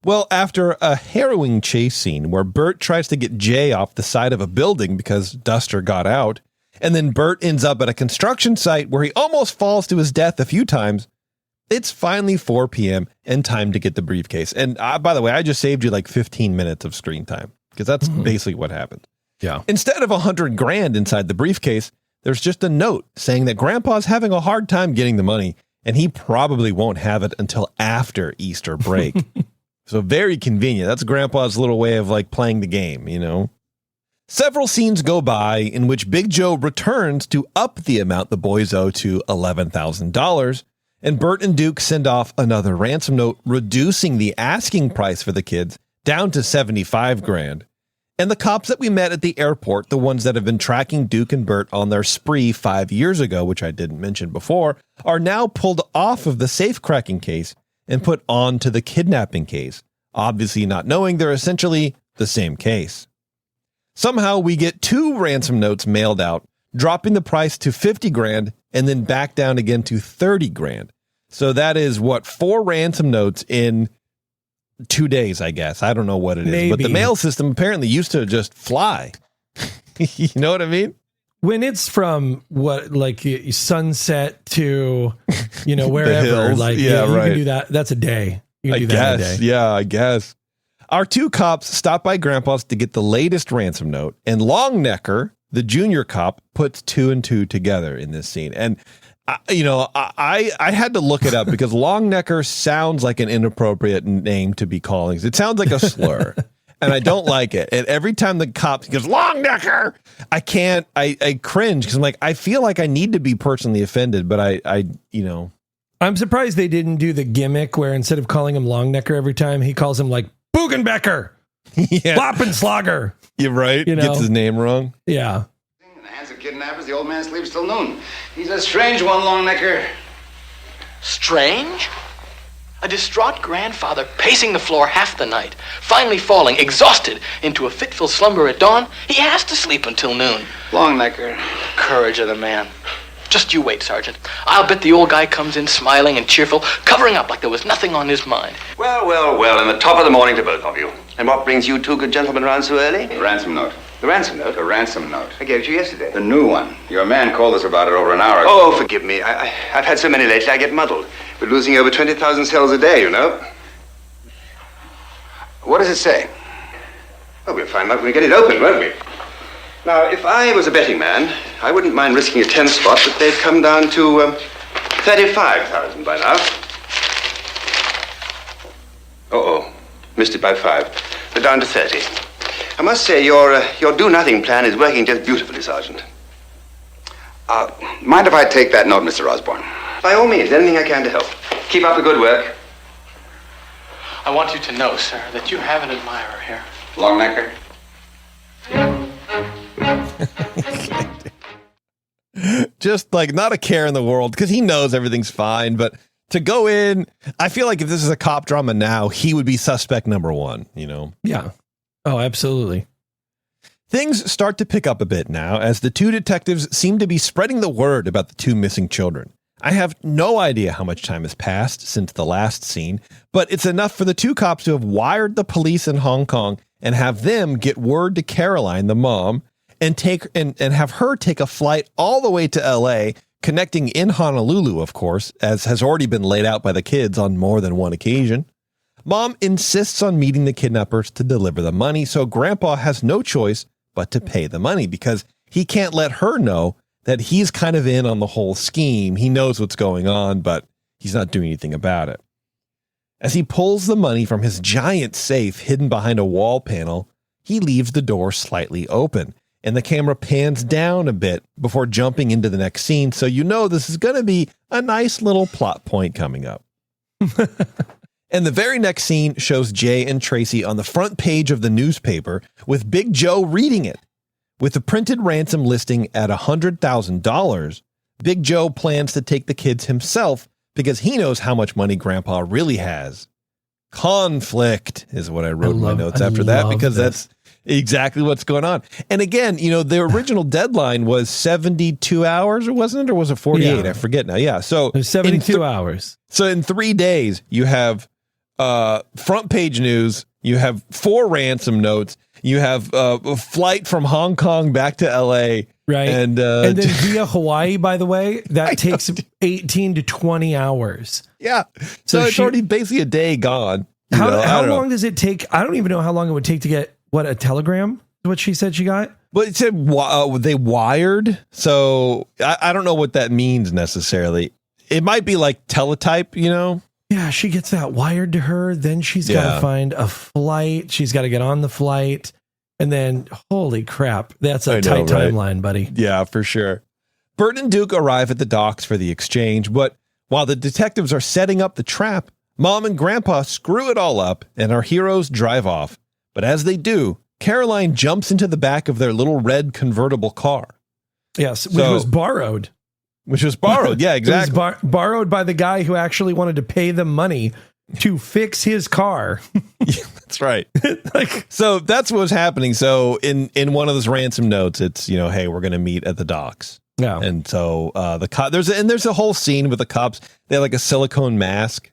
Well, after a harrowing chase scene where Bert tries to get Jay off the side of a building because Duster got out, and then Bert ends up at a construction site where he almost falls to his death a few times, it's finally 4 p.m. and time to get the briefcase. And by the way, I just saved you like 15 minutes of screen time because that's basically what happened. Yeah. Instead of $100,000 inside the briefcase, there's just a note saying that Grandpa's having a hard time getting the money, and he probably won't have it until after Easter break. So very convenient. That's Grandpa's little way of like playing the game, Several scenes go by in which Big Joe returns to up the amount the boys owe to $11,000, and Bert and Duke send off another ransom note, reducing the asking price for the kids down to $75,000. And the cops that we met at the airport, the ones that have been tracking Duke and Bert on their spree 5 years ago, which I didn't mention before, are now pulled off of the safe cracking case and put on to the kidnapping case, obviously not knowing they're essentially the same case. Somehow we get 2 ransom notes mailed out, dropping the price to $50,000 and then back down again to $30,000. So that is 4 ransom notes in 2 days, I guess. I don't know what it is. Maybe. But the mail system apparently used to just fly. You know what I mean? When it's from sunset to, wherever, hills. like, Yeah, you right. can do that. That's a day. You can do that in a day. Yeah, I guess. Our 2 cops stop by Grandpa's to get the latest ransom note, and Longnecker, the junior cop, puts 2 and 2 together in this scene. And I had to look it up because Longnecker sounds like an inappropriate name to be calling. It sounds like a slur. And I don't like it. And every time the cop goes, Longnecker, I cringe because I'm like, I feel like I need to be personally offended, but I'm surprised they didn't do the gimmick where instead of calling him Longnecker every time, he calls him like Bugenbecker, Floppenslogger. You're right. Gets his name wrong. Yeah. In the hands of kidnappers, the old man sleeps till noon. He's a strange one, Longnecker. Strange? A distraught grandfather pacing the floor half the night, finally falling, exhausted, into a fitful slumber at dawn. He has to sleep until noon. Longnecker. Courage of the man. Just you wait, Sergeant. I'll bet the old guy comes in smiling and cheerful, covering up like there was nothing on his mind. Well, in the top of the morning to both of you. And what brings you 2 good gentlemen round so early? The ransom note. The ransom note? The ransom note. I gave it to you yesterday. The new one. Your man called us about it over an hour ago. Oh, forgive me. I've had so many lately, I get muddled. We're losing over 20,000 cells a day, you know. What does it say? Well, we'll find out when we get it open, won't we? Now, if I was a betting man, I wouldn't mind risking a 10 spot, but they've come down to 35,000 by now. Uh-oh. Missed it by 5. They're down to 30. I must say, your do-nothing plan is working just beautifully, Sergeant. Mind if I take that note, Mr. Osborne? By all means, anything I can to help. Keep up the good work. I want you to know, sir, that you have an admirer here. Longnecker? Just like not a care in the world because he knows everything's fine. But to go in, I feel like if this is a cop drama now, he would be suspect number 1, Yeah. Oh, absolutely. Things start to pick up a bit now as the 2 detectives seem to be spreading the word about the 2 missing children. I have no idea how much time has passed since the last scene, but it's enough for the 2 cops to have wired the police in Hong Kong and have them get word to Caroline, the mom, and have her take a flight all the way to LA, connecting in Honolulu, of course, as has already been laid out by the kids on more than one occasion. Mom insists on meeting the kidnappers to deliver the money, so Grandpa has no choice but to pay the money because he can't let her know that he's kind of in on the whole scheme. He knows what's going on, but he's not doing anything about it. As he pulls the money from his giant safe hidden behind a wall panel, he leaves the door slightly open, and the camera pans down a bit before jumping into the next scene, so this is going to be a nice little plot point coming up. And the very next scene shows Jay and Tracy on the front page of the newspaper with Big Joe reading it. With the printed ransom listing at $100,000, Big Joe plans to take the kids himself because he knows how much money Grandpa really has. Conflict is what I wrote in my notes after that because that's exactly what's going on. And again, the original deadline was 72 hours, or wasn't it? Or was it 48? Yeah. I forget now. Yeah. So it was 72 hours. So in 3 days, you have front page news, you have 4 ransom notes, you have a flight from Hong Kong back to LA. Right. And then via Hawaii, by the way, that takes 18 to 20 hours. Yeah. So it's already basically a day gone. How long does it take? I don't even know how long it would take to get a telegram? What she said she got? But it said they wired. So I don't know what that means necessarily. It might be like teletype, Yeah, she gets that wired to her. Then she's got to find a flight. She's got to get on the flight. And then, holy crap, that's a tight timeline, buddy. Yeah, for sure. Bert and Duke arrive at the docks for the exchange, but while the detectives are setting up the trap, Mom and Grandpa screw it all up, and our heroes drive off. But as they do, Caroline jumps into the back of their little red convertible car. Yes, which was borrowed. Yeah, exactly. It was borrowed by the guy who actually wanted to pay them money to fix his car. Yeah, that's right. So that's what was happening. So in one of those ransom notes, it's, hey, we're going to meet at the docks. Yeah. And so the cop, there's a whole scene with the cops. They have like a silicone mask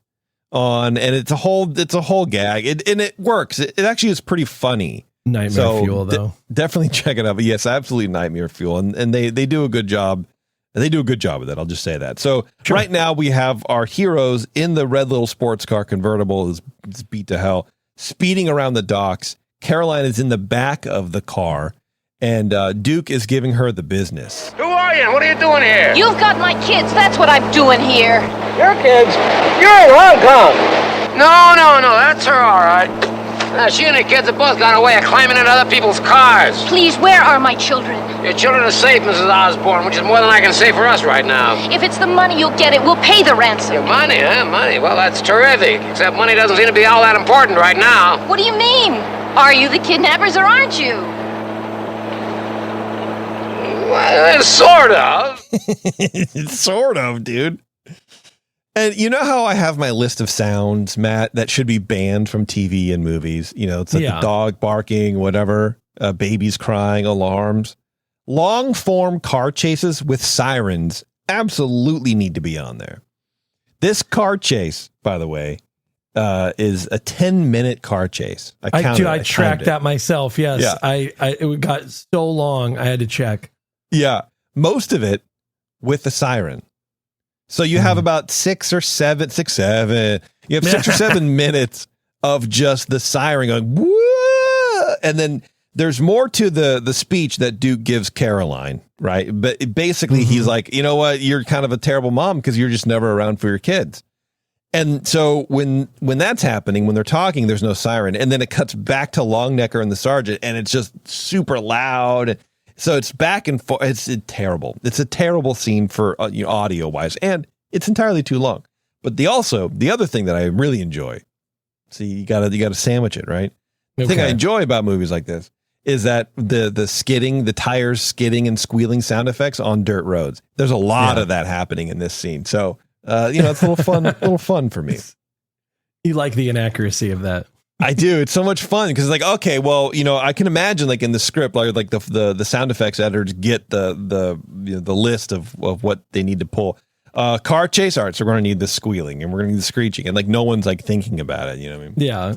on, and it's a whole gag. It works. It actually is pretty funny. Nightmare Fuel, though. Definitely check it out. But yes, absolutely Nightmare Fuel. And they do a good job. And they do a good job with it. I'll just say that. So right now we have our heroes in the red little sports car convertible. It's beat to hell, speeding around the docks. Caroline is in the back of the car, and Duke is giving her the business. Who are you? What are you doing here? You've got my kids. That's what I'm doing here. Your kids? You're in Hong Kong. No, that's her, all right. She and her kids have both gone away of climbing into other people's cars. Please, where are my children? Your children are safe, Mrs. Osborne, which is more than I can say for us right now. If it's the money, you'll get it. We'll pay the ransom. Your money, huh? Money? Well, that's terrific. Except money doesn't seem to be all that important right now. What do you mean? Are you the kidnappers or aren't you? Well, sort of. Sort of, dude. And you know how I have my list of sounds, Matt, that should be banned from TV and movies? You know, it's like the dog barking, whatever, babies crying, alarms. Long form car chases with sirens absolutely need to be on there. This car chase, by the way, is a 10-minute car chase. I tracked that myself. Yes. Yeah. It got so long. I had to check. Yeah. Most of it with the siren. So you have about 6 or 7. You have 6 or 7 minutes of just the siren going, whoa! And then there's more to the speech that Duke gives Caroline, right? But basically he's like, you know what? You're kind of a terrible mom because you're just never around for your kids. And so when that's happening, when they're talking, there's no siren. And then it cuts back to Longnecker and the sergeant, and it's just super loud. So it's back and forth. It's terrible. It's a terrible scene for audio wise, and it's entirely too long. But the other thing that I really enjoy, see, you gotta sandwich it, right? The thing I enjoy about movies like this is that the skidding, the tires skidding and squealing sound effects on dirt roads. There's a lot of that happening in this scene. So it's a little fun for me. You like the inaccuracy of that. I do. It's so much fun because it's like, okay, well, I can imagine like in the script, like the sound effects editors get the list of what they need to pull. Car chase, all right, so we're going to need the squealing and we're going to need the screeching, and like no one's like thinking about it. You know what I mean? Yeah.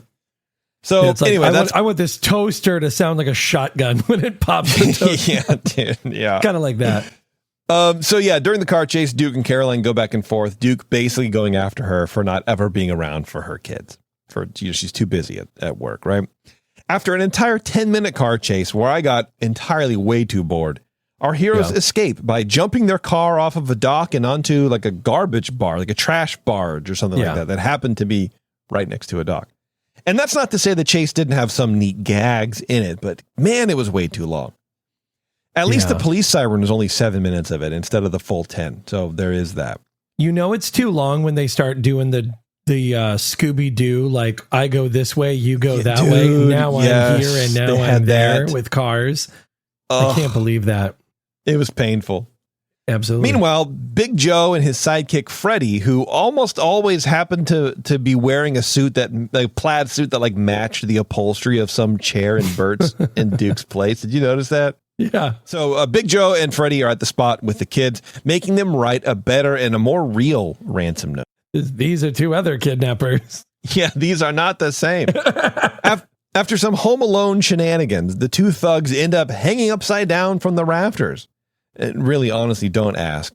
So anyway, I want this toaster to sound like a shotgun when it pops the toaster. Yeah, dude, yeah, kind of like that. So yeah, during the car chase, Duke and Caroline go back and forth. Duke basically going after her for not ever being around for her kids. She's too busy at work, right? After an entire 10-minute car chase where I got entirely way too bored, our heroes escape by jumping their car off of a dock and onto like a garbage bar, like a trash barge or something like that happened to be right next to a dock. And that's not to say the chase didn't have some neat gags in it, but man, it was way too long. At least the police siren was only 7 minutes of it instead of the full 10. So there is that. It's too long when they start doing the Scooby-Doo, like I go this way, you go that way. Now I'm here and now I'm there with cars. I can't believe that. It was painful. Absolutely. Meanwhile, Big Joe and his sidekick Freddie, who almost always happened to be wearing a suit plaid suit that like matched the upholstery of some chair in Bert's in Duke's place. Did you notice that? Yeah. So Big Joe and Freddie are at the spot with the kids, making them write a better and a more real ransom note. These are 2 other kidnappers. Yeah, these are not the same. After some Home Alone shenanigans, the 2 thugs end up hanging upside down from the rafters. And really, honestly, don't ask.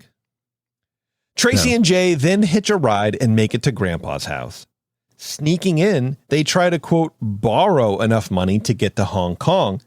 Tracy and Jay then hitch a ride and make it to Grandpa's house. Sneaking in, they try to, quote, borrow enough money to get to Hong Kong.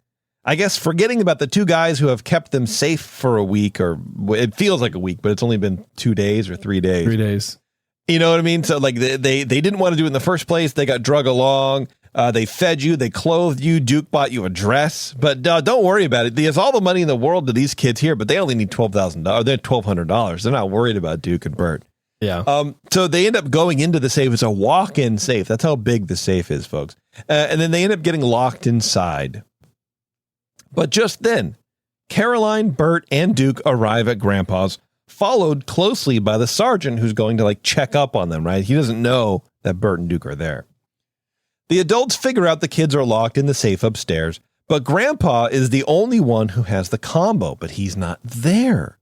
I guess forgetting about the 2 guys who have kept them safe for a week, or it feels like a week, but it's only been 2 days or 3 days. 3 days. You know what I mean? So like they didn't want to do it in the first place. They got drug along. They fed you. They clothed you. Duke bought you a dress. But don't worry about it. There's all the money in the world to these kids here, but they only need $12,000. They're $1,200. They're not worried about Duke and Bert. Yeah. So they end up going into the safe. It's a walk-in safe. That's how big the safe is, folks. And then they end up getting locked inside. But just then, Caroline, Bert, and Duke arrive at Grandpa's, followed closely by the sergeant who's going to like check up on them, right? He doesn't know that Bert and Duke are there. The adults figure out the kids are locked in the safe upstairs, but Grandpa is the only one who has the combo, but he's not there.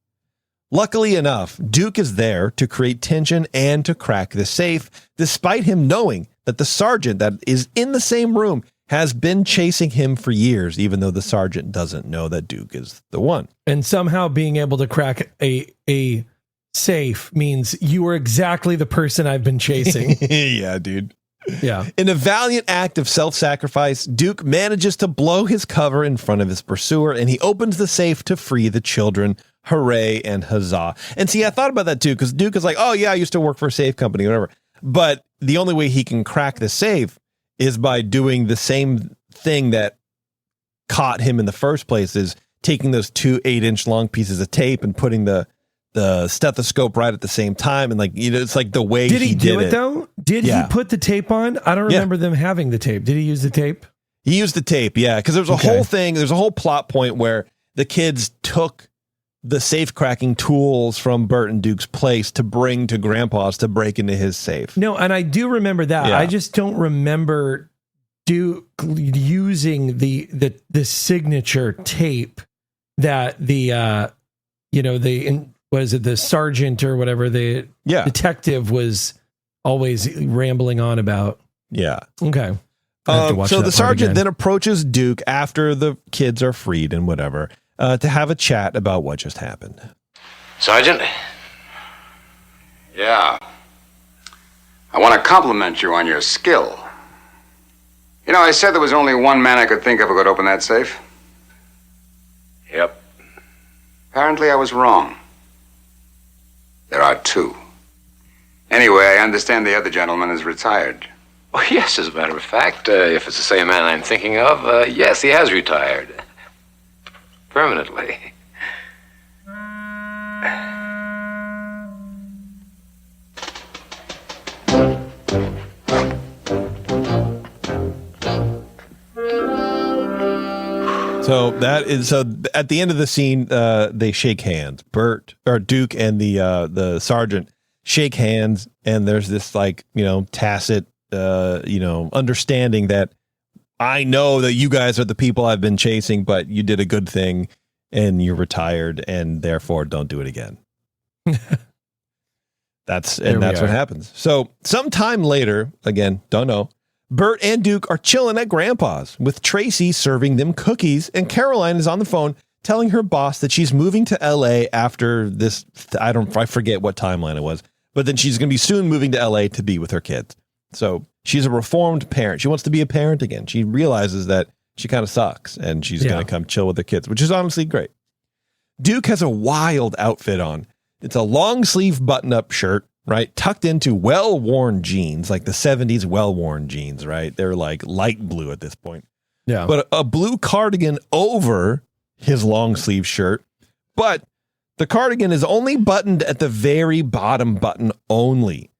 Luckily enough, Duke is there to create tension and to crack the safe, despite him knowing that the sergeant that is in the same room has been chasing him for years, even though the sergeant doesn't know that Duke is the one. And somehow being able to crack a safe means you are exactly the person I've been chasing. Yeah, dude. Yeah. In a valiant act of self-sacrifice, Duke manages to blow his cover in front of his pursuer, and he opens the safe to free the children. Hooray and huzzah. And see, I thought about that too, because Duke is like, oh yeah, I used to work for a safe company, whatever. But the only way he can crack the safe is by doing the same thing that caught him in the first place, is taking those 2 8-inch long pieces of tape and putting the stethoscope right at the same time. And like, you know, it's like the way did he do it though? Did he put the tape on? I don't remember them having the tape. Did he use the tape? He used the tape. Yeah. Cause there's a whole thing. There's a whole plot point where the kids took the safe cracking tools from Bert and Duke's place to bring to Grandpa's to break into his safe. No. And I do remember that. Yeah. I just don't remember Duke using the signature tape that the sergeant or whatever, the detective was always rambling on about. Yeah. Okay. So the sergeant then approaches Duke after the kids are freed and whatever, to have a chat about what just happened. Sergeant? Yeah. I want to compliment you on your skill. You know, I said there was only one man I could think of who could open that safe. Yep. Apparently I was wrong. There are 2. Anyway, I understand the other gentleman is retired. Oh, yes, as a matter of fact, if it's the same man I'm thinking of, yes, he has retired. Permanently. So at the end of the scene, they shake hands. Duke and the sergeant shake hands, and there's this tacit understanding that I know that you guys are the people I've been chasing, but you did a good thing and you're retired, and therefore don't do it again. That's what happens. So sometime later, again, don't know, Bert and Duke are chilling at Grandpa's with Tracy serving them cookies, and Caroline is on the phone telling her boss that she's moving to LA after this. I forget what timeline it was, but then she's going to be soon moving to LA to be with her kids. So she's a reformed parent. She wants to be a parent again. She realizes that she kind of sucks, and she's going to come chill with her kids, which is honestly great. Duke has a wild outfit on. It's a long sleeve button up shirt, right? Tucked into well-worn jeans, like the 70s well-worn jeans, right? They're like light blue at this point. Yeah. But a blue cardigan over his long sleeve shirt. But the cardigan is only buttoned at the very bottom button only.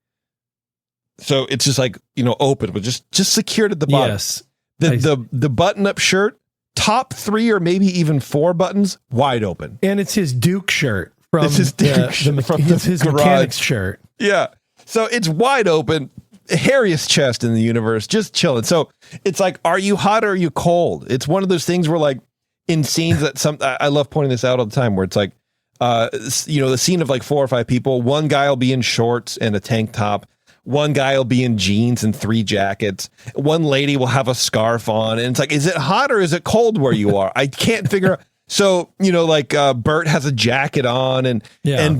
So it's just open, but just secured at the bottom. Yes. The button-up shirt, top 3 or maybe even 4 buttons, wide open. And it's his Duke shirt from his mechanic's shirt. Yeah. So it's wide open, hairiest chest in the universe, just chilling. So it's like, are you hot or are you cold? It's one of those things where in scenes that I love pointing this out all the time, where it's like, the scene of 4 or 5 people, one guy will be in shorts and a tank top. One guy will be in jeans and 3 jackets. One lady will have a scarf on. And it's like, is it hot or is it cold where you are? I can't figure out. So, Bert has a jacket on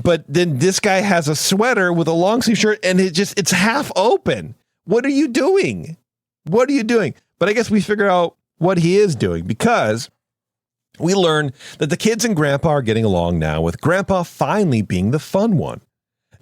but then this guy has a sweater with a long sleeve shirt, and it's half open. What are you doing? What are you doing? But I guess we figure out what he is doing, because we learn that the kids and Grandpa are getting along now, with Grandpa finally being the fun one.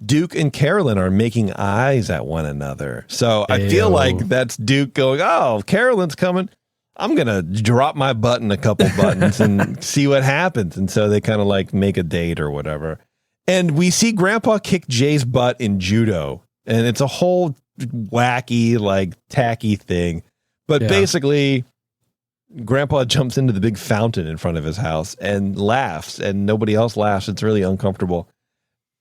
Duke and Carolyn are making eyes at one another. So I feel like that's Duke going, oh, Carolyn's coming. I'm going to drop my button a couple buttons and see what happens. And so they kind of make a date or whatever. And we see Grandpa kick Jay's butt in judo. And it's a whole wacky, tacky thing. But basically, Grandpa jumps into the big fountain in front of his house and laughs, and nobody else laughs. It's really uncomfortable.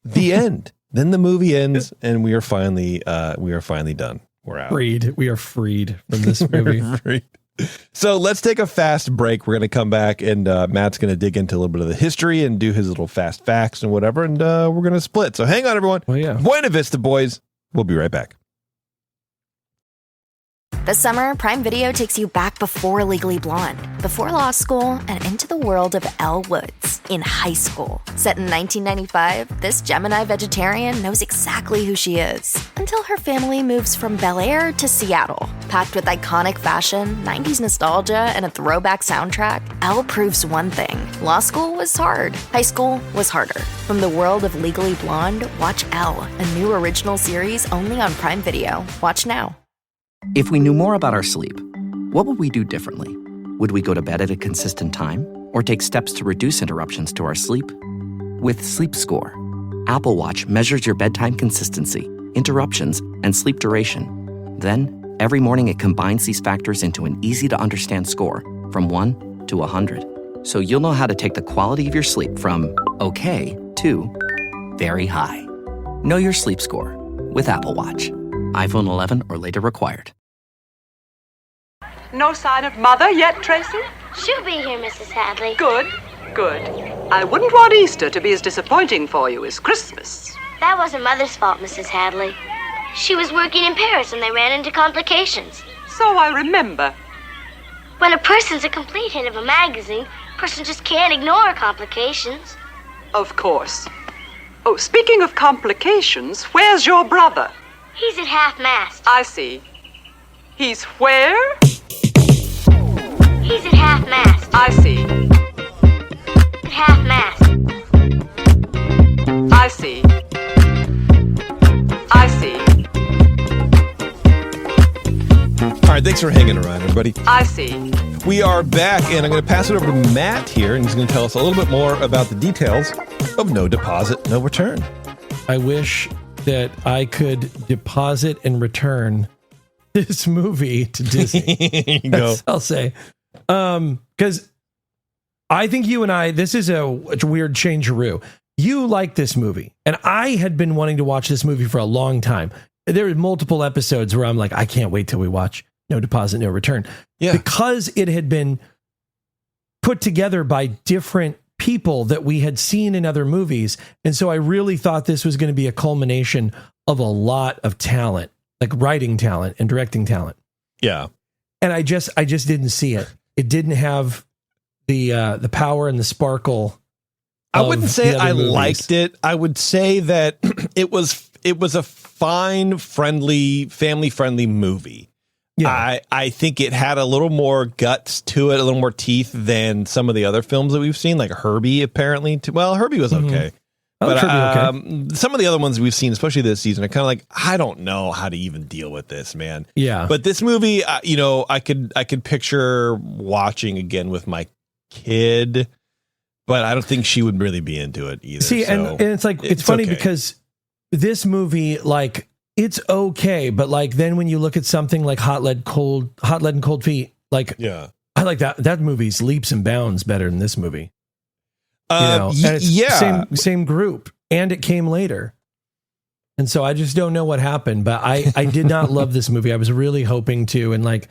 The end. Then the movie ends, and we are finally done. We're out. We are freed from this movie. So let's take a fast break. We're going to come back, and Matt's going to dig into a little bit of the history and do his little fast facts and whatever, and we're going to split. So hang on, everyone. Well, yeah. Buena Vista, boys. We'll be right back. This summer, Prime Video takes you back before Legally Blonde, before law school, and into the world of Elle Woods in high school. Set in 1995, this Gemini vegetarian knows exactly who she is until her family moves from Bel Air to Seattle. Packed with iconic fashion, 90s nostalgia, and a throwback soundtrack, Elle proves one thing. Law school was hard. High school was harder. From the world of Legally Blonde, watch Elle, a new original series only on Prime Video. Watch now. If we knew more about our sleep, what would we do differently? Would we go to bed at a consistent time or take steps to reduce interruptions to our sleep? With Sleep Score, Apple Watch measures your bedtime consistency, interruptions, and sleep duration. Then, every morning it combines these factors into an easy-to-understand score from 1 to 100. So you'll know how to take the quality of your sleep from okay to very high. Know your sleep score with Apple Watch. iPhone 11 or later required. No sign of Mother yet, Tracy? She'll be here, Mrs. Hadley. Good, good. I wouldn't want Easter to be as disappointing for you as Christmas. That wasn't Mother's fault, Mrs. Hadley. She was working in Paris and they ran into complications. So I remember. When a person's a complete hit of a magazine, a person just can't ignore complications. Of course. Oh, speaking of complications, where's your brother? He's at half-mast. I see. He's where? He's at half-mast. I see. At half-mast. I see. I see. All right, thanks for hanging around, everybody. I see. We are back, and I'm going to pass it over to Matt here, and he's going to tell us a little bit more about the details of No Deposit, No Return. I wish that I could deposit and return this movie to Disney. Go. I'll say. Because I think you and I, this is a weird changeroo. You like this movie, and I had been wanting to watch this movie for a long time. There were multiple episodes where I'm like, I can't wait till we watch No Deposit, No Return. Yeah. Because it had been put together by different people that we had seen in other movies. And so I really thought this was going to be a culmination of a lot of talent, like writing talent and directing talent. Yeah. And I just didn't see it. It didn't have the power and the sparkle. I wouldn't say I movies. liked it. I would say that it was a fine, friendly, family-friendly movie. Yeah. I think it had a little more guts to it, a little more teeth than some of the other films that we've seen, like Herbie, apparently. Well, Herbie was okay. But some of the other ones we've seen, especially this season, are kind of like, I don't know how to even deal with this, man. Yeah. But this movie, I could picture watching again with my kid, but I don't think she would really be into it either. See, and it's like, it's funny okay. Because this movie, like, it's okay, but like then when you look at something like Hot Lead and Cold Feet, like yeah, I like that movie's leaps and bounds better than this movie. And it's same group, and it came later, and so I just don't know what happened. But I did not love this movie. I was really hoping to, and like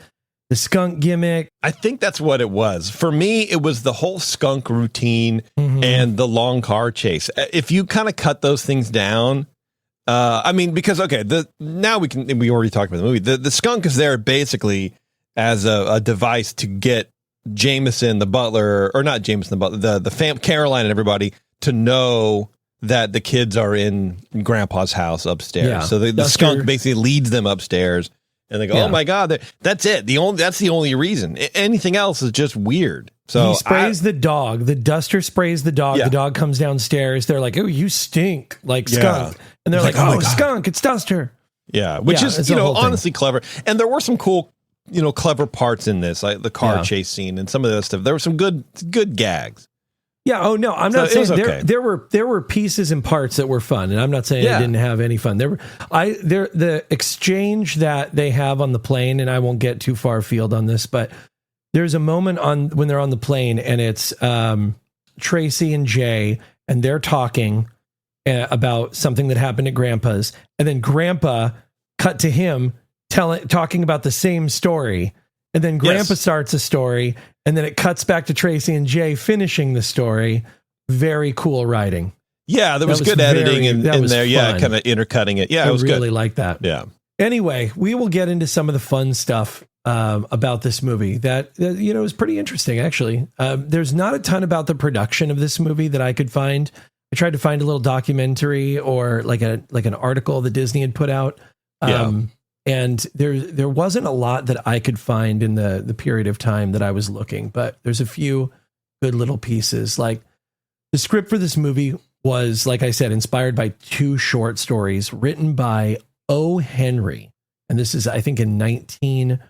the skunk gimmick. I think that's what it was for me. It was the whole skunk routine and the long car chase. If you kind of cut those things down. I mean, because, okay, we already talked about the movie. The skunk is there basically as a device to get Jameson, the butler, or not Jameson, the butler, Caroline and everybody to know that the kids are in Grandpa's house upstairs. Yeah, so the skunk basically leads them upstairs and they go, oh my God, that's it. That's the only reason. Anything else is just weird. So he sprays the dog. The duster sprays the dog. Yeah. The dog comes downstairs. They're like, oh, you stink like skunk. And they're like, oh, skunk, it's Duster. Yeah, which is, honestly clever. And there were some cool, clever parts in this, like the car chase scene and some of that stuff. There were some good gags. Yeah. Oh no, I'm not saying there were pieces and parts that were fun, and I'm not saying I didn't have any fun. The exchange that they have on the plane, and I won't get too far afield on this, but there's a moment when they're on the plane, and it's Tracy and Jay, and they're talking about something that happened at Grandpa's, and then Grandpa cut to him talking about the same story, And then Grandpa starts a story, and then it cuts back to Tracy and Jay finishing the story. Very cool writing. Yeah, there was good editing in there. Yeah, kind of intercutting it. Yeah, it was good. I really like that. Yeah. Anyway, we will get into some of the fun stuff about this movie that is pretty interesting, actually. There's not a ton about the production of this movie that I could find. I tried to find a little documentary or like an article that Disney had put out. And there wasn't a lot that I could find in the period of time that I was looking, but there's a few good little pieces. Like the script for this movie was, like I said, inspired by 2 short stories written by O. Henry. And this is, I think, in 1903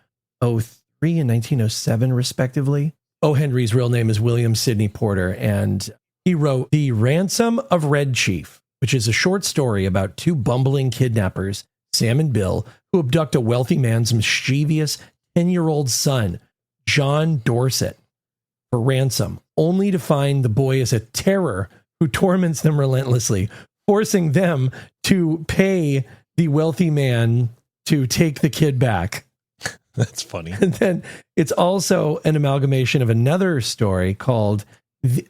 and 1907, respectively. O. Henry's real name is William Sidney Porter, and he wrote The Ransom of Red Chief, which is a short story about 2 bumbling kidnappers, Sam and Bill, who abduct a wealthy man's mischievous 10-year-old son, John Dorset, for ransom, only to find the boy is a terror who torments them relentlessly, forcing them to pay the wealthy man to take the kid back. That's funny. And then it's also an amalgamation of another story called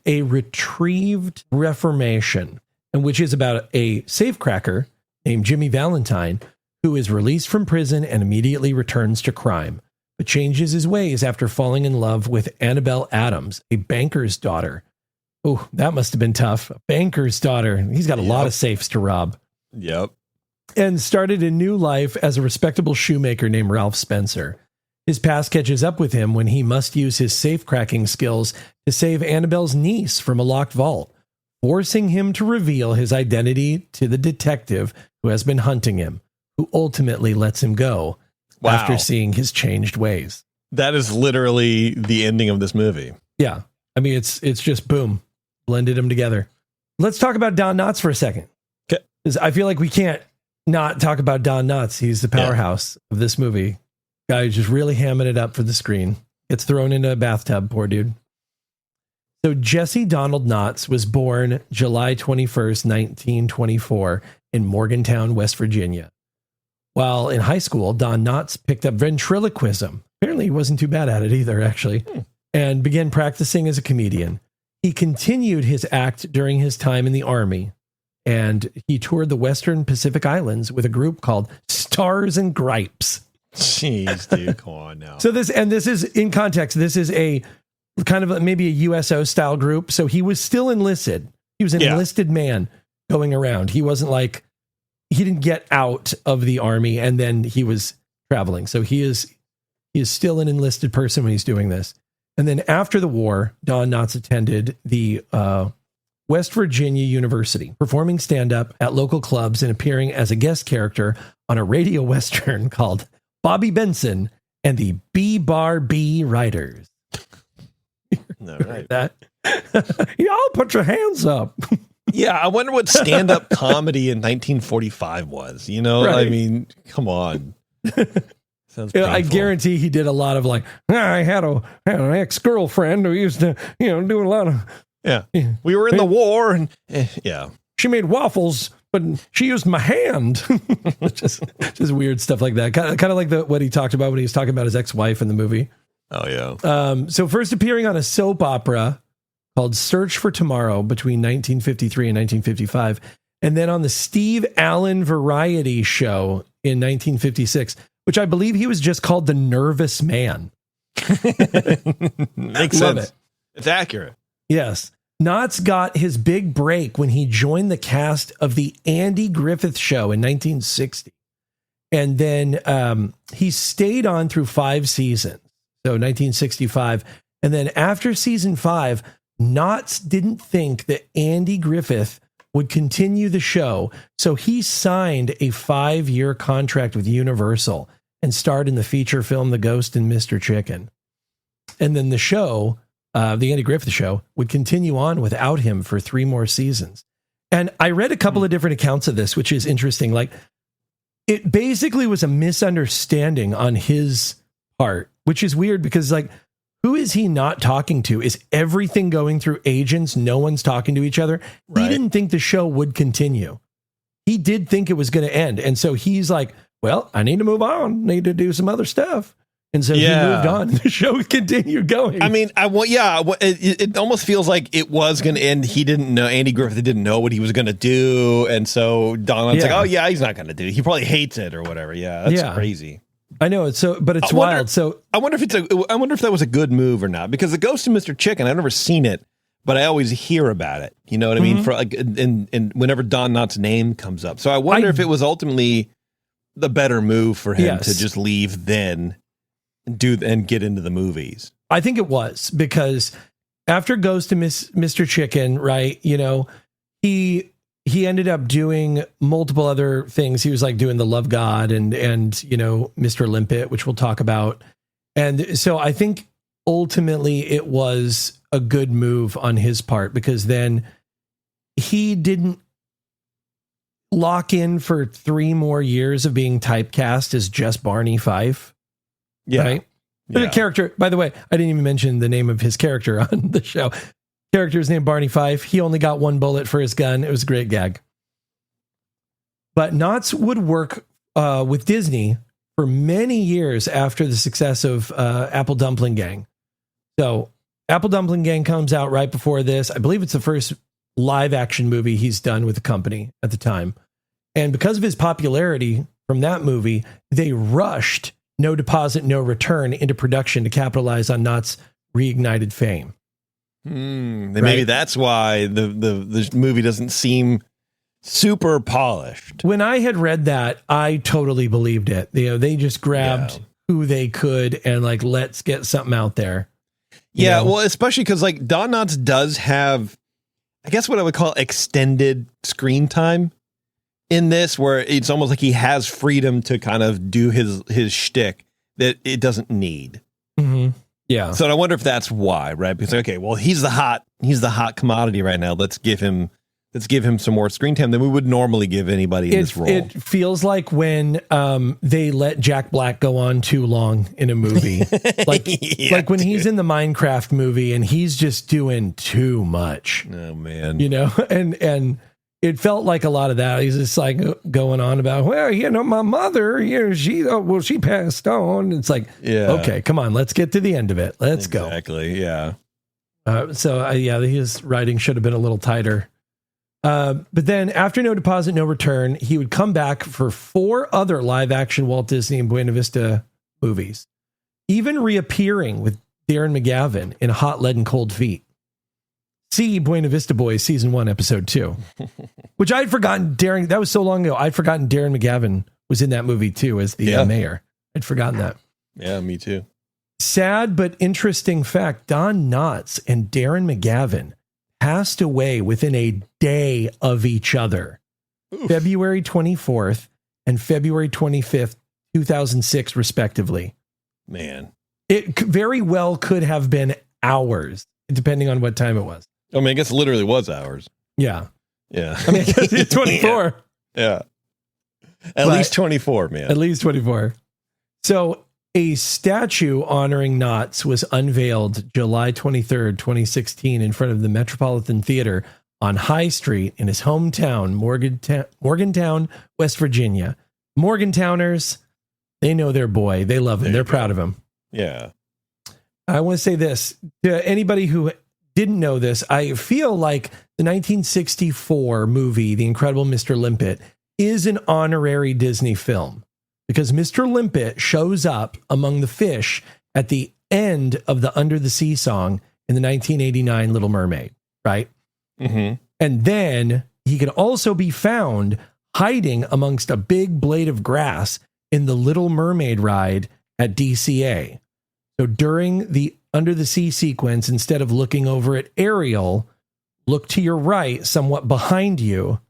A Retrieved Reformation, and which is about a safecracker named Jimmy Valentine, who is released from prison and immediately returns to crime, but changes his ways after falling in love with Annabelle Adams, a banker's daughter. Oh, that must have been tough. A banker's daughter. He's got a lot of safes to rob. Yep. And started a new life as a respectable shoemaker named Ralph Spencer. His past catches up with him when he must use his safe-cracking skills to save Annabelle's niece from a locked vault, forcing him to reveal his identity to the detective who has been hunting him, who ultimately lets him go after seeing his changed ways. That is literally the ending of this movie. Yeah. I mean, it's just boom, blended them together. Let's talk about Don Knotts for a second. Okay. I feel like we can't not talk about Don Knotts. He's the powerhouse of this movie. Guy who's just really hamming it up for the screen. Gets thrown into a bathtub, poor dude. So Jesse Donald Knotts was born July 21st, 1924 in Morgantown, West Virginia. While in high school, Don Knotts picked up ventriloquism. Apparently he wasn't too bad at it either, actually, and began practicing as a comedian. He continued his act during his time in the Army, and he toured the Western Pacific Islands with a group called Stars and Gripes. Jeez, dude, come on now. So this is in context. This is a kind of maybe a USO style group. So he was still enlisted. He was an enlisted man going around. He wasn't like, he didn't get out of the Army and then he was traveling. So he is still an enlisted person when he's doing this. And then after the war, Don Knotts attended the West Virginia University, performing stand-up at local clubs and appearing as a guest character on a radio western called Bobby Benson and the B-Bar B Riders. No, right. That y'all put your hands up. Yeah, I wonder what stand-up comedy in 1945 was. You know, Right. I mean, come on. Sounds Yeah, I painful. guarantee he did a lot of like, I had an ex-girlfriend who used to, do a lot of. Yeah. We were in the war and yeah. She made waffles, but she used my hand. just weird stuff like that. Kind of like what he talked about when he was talking about his ex-wife in the movie. Oh, yeah. So first appearing on a soap opera called Search for Tomorrow between 1953 and 1955, and then on the Steve Allen Variety Show in 1956, which I believe he was just called The Nervous Man. Makes Love sense. it. It's accurate. Yes. Knotts got his big break when he joined the cast of the Andy Griffith Show in 1960. And then he stayed on through 5 seasons. So 1965. And then after season 5, Knotts didn't think that Andy Griffith would continue the show. So he signed a 5-year contract with Universal and starred in the feature film The Ghost and Mr. Chicken. And then the show, the Andy Griffith Show, would continue on without him for 3 more seasons. And I read a couple of different accounts of this, which is interesting. Like, it basically was a misunderstanding on his part, which is weird because, like, who is he not talking to? Is everything going through agents? No one's talking to each other. Right. He didn't think the show would continue. He did think it was going to end. And so he's like, well, I need to move on. Need to do some other stuff. And so he moved on. The show continued going. I mean, it almost feels like it was going to end. He didn't know, Andy Griffith didn't know what he was going to do. And so Don Knotts like, oh yeah, he's not going to do it. He probably hates it or whatever. Yeah, that's crazy. I know it's so, but it's wild. So I wonder if that was a good move or not, because the Ghost of Mr. Chicken, I've never seen it, but I always hear about it. You know what I mean? For like, and whenever Don Knotts' name comes up. So I wonder if it was ultimately the better move for him to just leave then and get into the movies. I think it was, because after Ghost of Mr. Chicken, right, you know, he ended up doing multiple other things. He was like doing The Love God and you know, Mr. Limpet, which we'll talk about. And so I think ultimately it was a good move on his part, because then he didn't lock in for 3 more years of being typecast as just Barney Fife. Yeah. Right? Yeah. The character, by the way, I didn't even mention the name of his character on the show. Character's named Barney Fife. He only got 1 bullet for his gun. It was a great gag. But Knotts would work with Disney for many years after the success of Apple Dumpling Gang. So Apple Dumpling Gang comes out right before this. I believe it's the first live action movie he's done with the company at the time. And because of his popularity from that movie, they rushed No Deposit, No Return into production to capitalize on Knotts' reignited fame. Maybe that's why the movie doesn't seem super polished. When I had read that, I totally believed it. You know, they just grabbed who they could and like, let's get something out there. Yeah, well, especially because like Don Knotts does have, I guess what I would call extended screen time in this, where it's almost like he has freedom to kind of do his shtick that it doesn't need. Mm-hmm. Yeah. So I wonder if that's why, right? Because okay, well, he's the hot commodity right now. Let's give him some more screen time than we would normally give anybody in this role. It feels like when they let Jack Black go on too long in a movie, like when he's in the Minecraft movie and he's just doing too much. Oh man, you know, and it felt like a lot of that. He's just like going on about, well, you know, my mother, you know, she passed on. It's like, okay, come on, let's get to the end of it. Let's go. Exactly. Yeah. His writing should have been a little tighter. But then after No Deposit, No Return, he would come back for 4 other live action Walt Disney and Buena Vista movies, even reappearing with Darren McGavin in Hot Lead and Cold Feet. See Buena Vista Boys season 1, episode 2, which I'd forgotten. That was so long ago. I'd forgotten Darren McGavin was in that movie too, as the mayor. I'd forgotten that. Yeah, me too. Sad but interesting fact: Don Knotts and Darren McGavin passed away within a day of each other. Oof. February 24th and February 25th, 2006, respectively. Man, it very well could have been hours, depending on what time it was. I mean, I guess it literally was hours. Yeah. Yeah. I mean, I guess it's 24. Yeah. At least 24, man. At least 24. So a statue honoring Knotts was unveiled July 23rd, 2016 in front of the Metropolitan Theater on High Street in his hometown, Morgantown, West Virginia. Morgantowners, they know their boy. They love him. They're proud of him. Yeah. I want to say this to anybody who didn't know this. I feel like the 1964 movie, The Incredible Mr. Limpet, is an honorary Disney film because Mr. Limpet shows up among the fish at the end of the Under the Sea song in the 1989 Little Mermaid, right? Mm-hmm. And then he can also be found hiding amongst a big blade of grass in the Little Mermaid ride at DCA. So during the Under the Sea sequence, instead of looking over at Ariel, look to your right, somewhat behind you.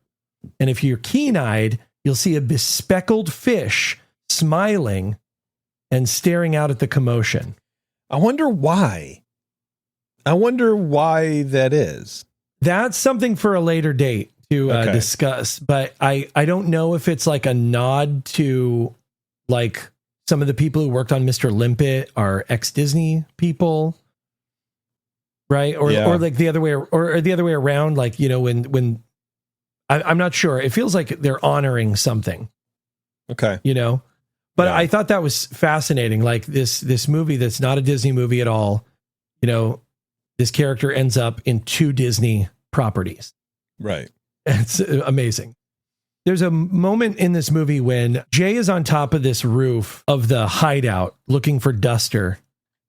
And if you're keen-eyed, you'll see a bespeckled fish smiling and staring out at the commotion. I wonder why. That is. That's something for a later date to discuss. But I don't know if it's like a nod to like some of the people who worked on Mr. Limpet are ex-Disney people, right? Or like the other way, or the other way around. Like, you know, when I'm not sure. It feels like they're honoring something. Okay. You know, But I thought that was fascinating. Like this movie that's not a Disney movie at all. You know, this character ends up in 2 Disney properties. Right. It's amazing. There's a moment in this movie when Jay is on top of this roof of the hideout looking for Duster,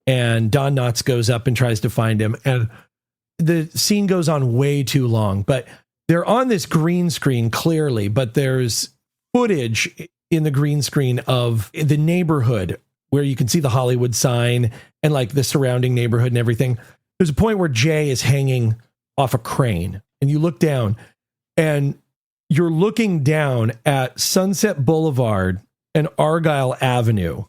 and Don Knotts goes up and tries to find him. And the scene goes on way too long, but they're on this green screen clearly, but there's footage in the green screen of the neighborhood where you can see the Hollywood sign and like the surrounding neighborhood and everything. There's a point where Jay is hanging off a crane and you look down and you're looking down at Sunset Boulevard and Argyle Avenue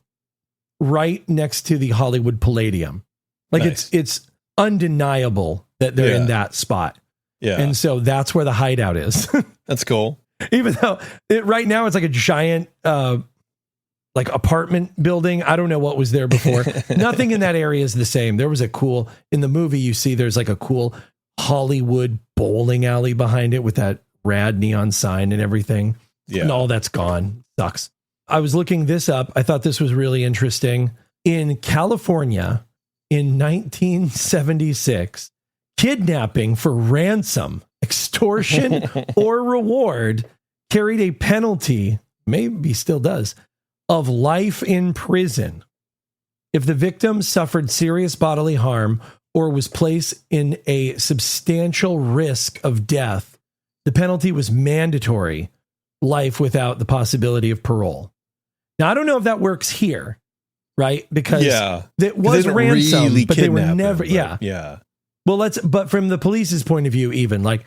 right next to the Hollywood Palladium. Like it's undeniable that they're in that spot. Yeah. And so that's where the hideout is. That's cool. Even though right now it's like a giant like apartment building. I don't know what was there before. Nothing in that area is the same. There was in the movie you see there's like a cool Hollywood bowling alley behind it with that rad neon sign and everything. Yeah. And all that's gone. Sucks. I was looking this up. I thought this was really interesting. In California in 1976, kidnapping for ransom, extortion, or reward carried a penalty, maybe still does, of life in prison. If the victim suffered serious bodily harm or was placed in a substantial risk of death, the penalty was mandatory, life without the possibility of parole. Now, I don't know if that works here, right? Because it was ransom, really but they were never, Yeah. Well, but from the police's point of view, even like,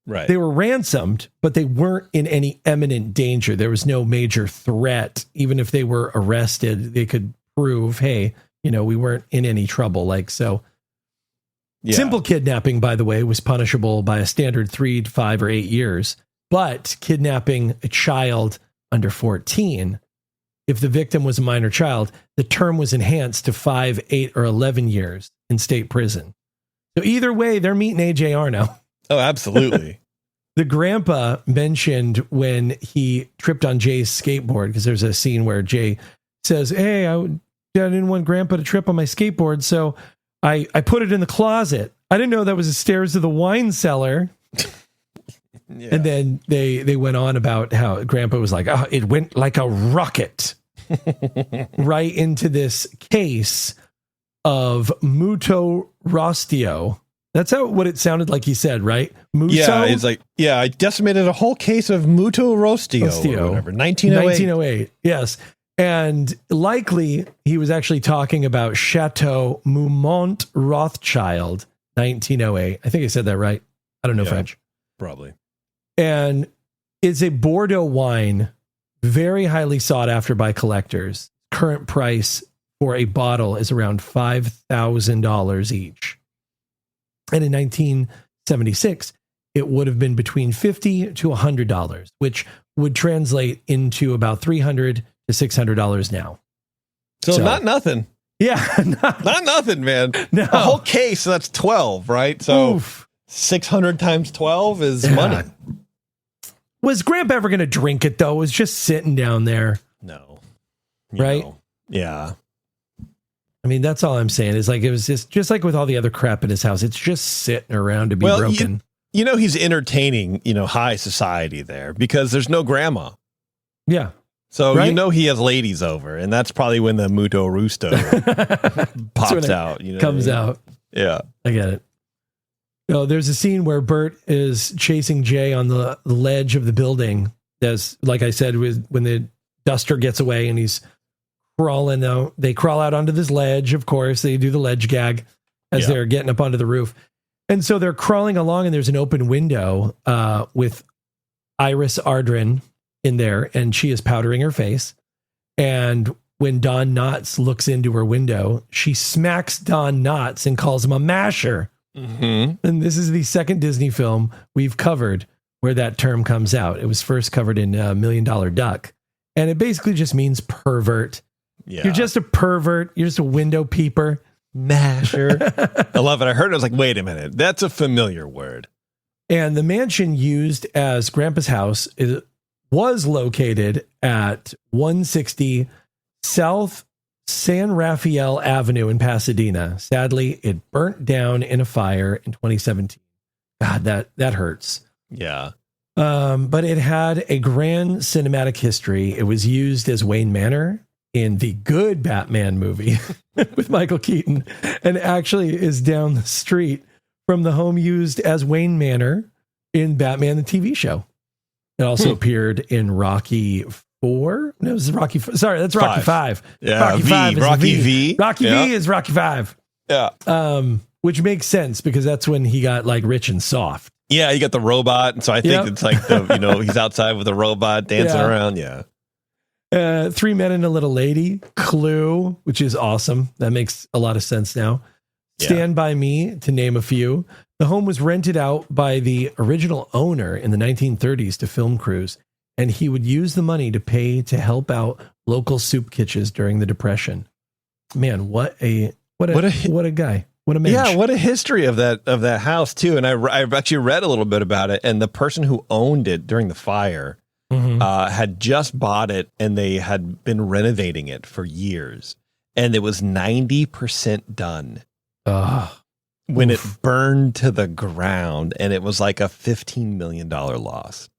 right, they were ransomed, but they weren't in any imminent danger. There was no major threat. Even if they were arrested, they could prove, hey, we weren't in any trouble. Like, so simple kidnapping, by the way, was punishable by a standard 3 to 5 or 8 years, but kidnapping a child under 14, if the victim was a minor child, the term was enhanced to 5, 8, or 11 years in state prison. So either way, they're meeting AJ Arno. Oh, absolutely. The grandpa mentioned when he tripped on Jay's skateboard, because there's a scene where Jay says, hey, I didn't want grandpa to trip on my skateboard, so I put it in the closet. I didn't know that was the stairs to the wine cellar. And then they went on about how grandpa was like, oh, it went like a rocket right into this case of Muto Rostio. That's what it sounded like he said, right? Muto? Yeah, it's like, I decimated a whole case of Muto Rostio. Or whatever. 1908. Yes. And likely he was actually talking about Chateau Moumont Rothschild, 1908. I think I said that right. I don't know French. Probably. And it's a Bordeaux wine, very highly sought after by collectors. Current price for a bottle is around $5,000 each. And in 1976, it would have been between $50 to $100, which would translate into about $300 to $600 now. So not nothing. Yeah. Not nothing, man. No. A whole case, that's 12, right? So 600 times 12 is money. Was Grandpa ever going to drink it, though? It was just sitting down there. No. Right? Yeah. I mean, that's all I'm saying is like, it was just like with all the other crap in his house. It's just sitting around to be broken. He's entertaining, high society there because there's no grandma. Yeah. So, he has ladies over, and that's probably when the Muto Rusto pops out. Comes out. Yeah. I get it. There's a scene where Bert is chasing Jay on the ledge of the building. As, like I said, when the duster gets away and he's crawling out. They crawl out onto this ledge, of course. They do the ledge gag as they're getting up onto the roof. And so they're crawling along, and there's an open window with Iris Ardren in there, and she is powdering her face. And when Don Knotts looks into her window, she smacks Don Knotts and calls him a masher. Mm-hmm. And this is the second Disney film we've covered where that term comes out. It was first covered in $1 Million Duck. And it basically just means pervert. Yeah. You're just a pervert. You're just a window peeper. Masher. I love it. I heard it. I was like, wait a minute. That's a familiar word. And the mansion used as Grandpa's house was located at 160 South San Rafael Avenue in Pasadena. Sadly, it burnt down in a fire in 2017. God, that hurts. Yeah. But it had a grand cinematic history. It was used as Wayne Manor in the good Batman movie with Michael Keaton, and actually is down the street from the home used as Wayne Manor in Batman the TV show. It also appeared in Rocky 4. No, this is Rocky. Sorry, that's Rocky 5. Yeah, Rocky V. 5 is Rocky the V. Rocky V is Rocky 5. Yeah. Which makes sense because that's when he got like rich and soft. Yeah, you got the robot, and so I think it's like he's outside with a robot dancing around. Yeah. 3 Men and a Little Lady, Clue, which is awesome. That makes a lot of sense now. Stand By Me, to name a few. The home was rented out by the original owner in the 1930s to film crews, and he would use the money to pay to help out local soup kitchens during the Depression. Man, what a guy. What a man. Yeah, what a history of that house too. And I've actually read a little bit about it. And the person who owned it during the fire had just bought it, and they had been renovating it for years, and it was 90% done when it burned to the ground, and it was like a $15 million loss.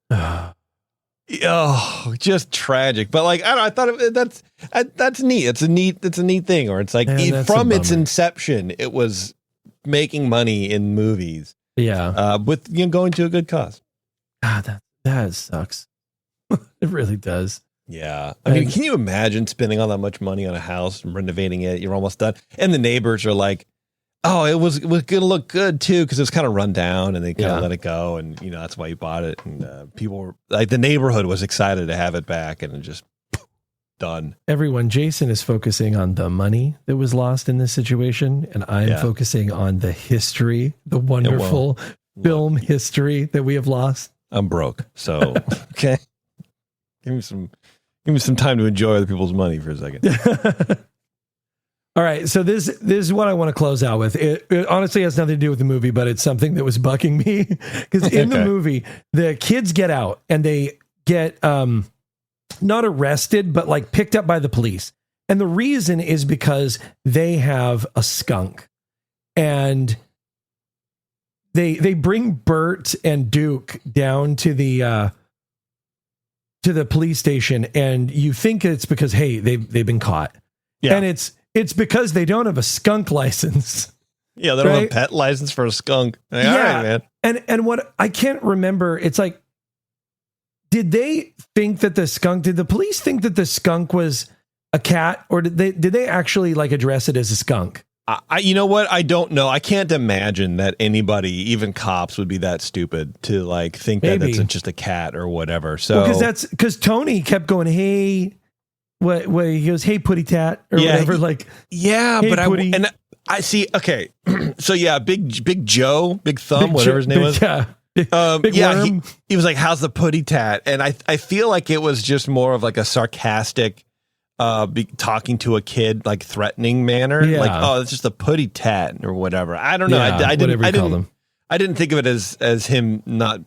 Oh, just tragic. But like, I don't know, that's neat. It's a neat thing. Or it's like from its inception, it was making money in movies. Yeah. With going to a good cause. God, that sucks. It really does. Yeah. I mean, can you imagine spending all that much money on a house and renovating it? You're almost done. And the neighbors are like, oh, it was going to look good too, because it was kind of run down, and they kind of let it go, and that's why you bought it. And people were like, the neighborhood was excited to have it back, and it just done. Everyone, Jason is focusing on the money that was lost in this situation, and I'm focusing on the history, the wonderful film history that we have lost. I'm broke, so okay, give me some time to enjoy other people's money for a second. All right, so this is what I want to close out with. It honestly has nothing to do with the movie, but it's something that was bugging me because in the movie, the kids get out and they get not arrested, but like picked up by the police. And the reason is because they have a skunk, and they bring Bert and Duke down to the police station, and you think it's because they've been caught, and it's because they don't have a skunk license. Yeah, they don't have a pet license for a skunk. Like, all right, man. And what I can't remember, it's like, did they think that did the police think that the skunk was a cat, or did they actually like address it as a skunk? You know what? I don't know. I can't imagine that anybody, even cops, would be that stupid to like think that it's just a cat or whatever. So because Tony kept going, hey. What he goes, hey, putty tat, or whatever. Hey, but putty. I see. Okay, so big Joe, big thumb, whatever his name was. Big worm. He was like, how's the putty tat? And I feel like it was just more of like a sarcastic, talking to a kid, like threatening manner. Yeah. Like, oh, it's just a putty tat or whatever. I don't know. I didn't think of it as him not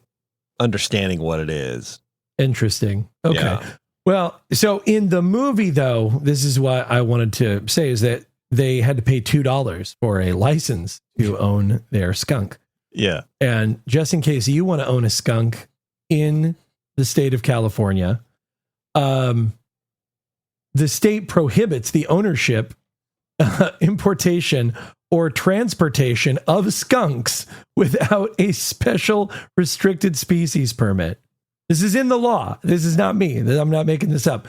understanding what it is. Interesting. Okay. Yeah. Well, so in the movie, though, this is what I wanted to say is that they had to pay $2 for a license to own their skunk. Yeah. And just in case you want to own a skunk in the state of California, the state prohibits the ownership, importation, or transportation of skunks without a special restricted species permit. This is in the law. This is not me. I'm not making this up.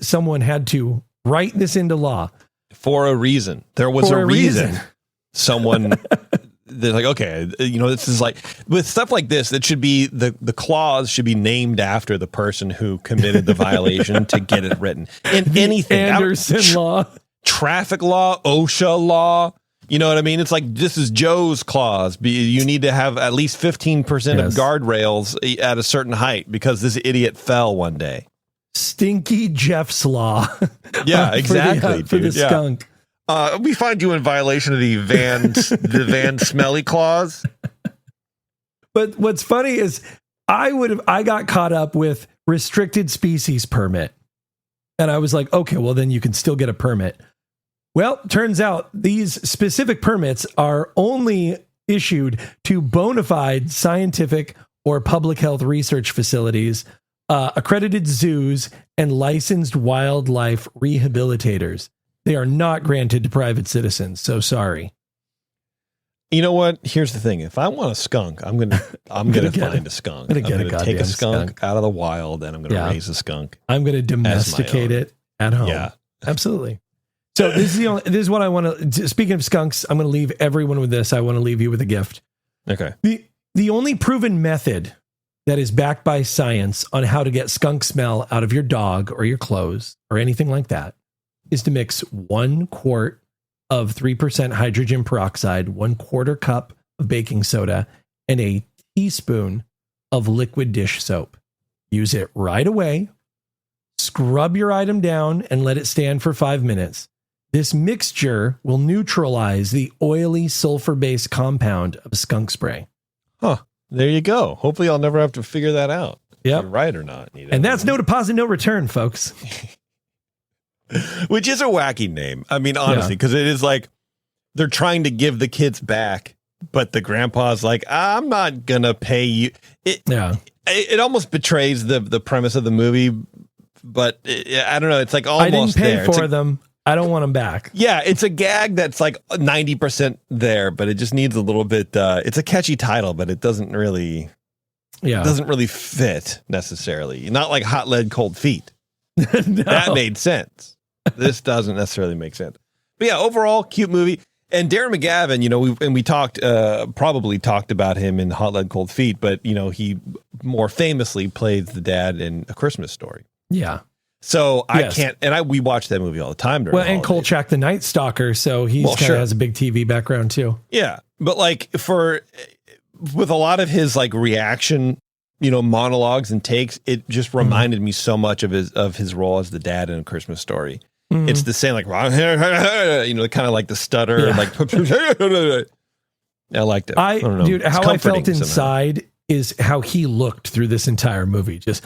Someone had to write this into law. For a reason. There was a reason. Someone, they're like, okay, this is like, with stuff like this, it should be, the clause should be named after the person who committed the violation to get it written. In anything. Anderson law. Traffic law, OSHA law. You know what I mean? It's like, this is Joe's clause. You need to have at least 15% of guardrails at a certain height because this idiot fell one day. Stinky Jeff's law. Yeah, exactly. For the skunk. We find you in violation of the Van Smelly clause. But what's funny is I got caught up with restricted species permit. And I was like, okay, well, then you can still get a permit. Well, turns out these specific permits are only issued to bona fide scientific or public health research facilities, accredited zoos, and licensed wildlife rehabilitators. They are not granted to private citizens. So sorry. You know what? Here's the thing. If I want a skunk, I'm gonna find a skunk. I'm gonna take a skunk out of the wild, and I'm gonna raise a skunk. I'm gonna domesticate it at home. Yeah, absolutely. So this is what I want to. Speaking of skunks, I'm going to leave everyone with this. I want to leave you with a gift. Okay. The only proven method that is backed by science on how to get skunk smell out of your dog or your clothes or anything like that is to mix 1 quart of 3% hydrogen peroxide, 1/4 cup of baking soda, and a teaspoon of liquid dish soap. Use it right away. Scrub your item down and let it stand for 5 minutes. This mixture will neutralize the oily sulfur-based compound of skunk spray. Huh. There you go. Hopefully I'll never have to figure that out. Yeah, right or not. And that's no deposit, no return, folks. Which is a wacky name. I mean, honestly, because it is like they're trying to give the kids back, but the grandpa's like, I'm not going to pay you. It almost betrays the premise of the movie, but I don't know. It's like almost I didn't pay there. for them. I don't want them back. Yeah, it's a gag that's like 90% there, but it just needs a little bit. It's a catchy title, but it doesn't really fit necessarily. Not like Hot Lead, Cold Feet. No. That made sense. This doesn't necessarily make sense. But yeah, overall, cute movie. And Darren McGavin, we probably talked about him in Hot Lead, Cold Feet, but he more famously played the dad in A Christmas Story. Yeah. So I can't, and we watch that movie all the time. And Kolchak the Night Stalker, so he has a big TV background too. Yeah, but like with a lot of his like reaction, monologues and takes, it just reminded me so much of his role as the dad in A Christmas Story. Mm-hmm. It's the same, like kind of like the stutter, like I liked it. I don't know. Dude, how I felt inside is how he looked through this entire movie. Just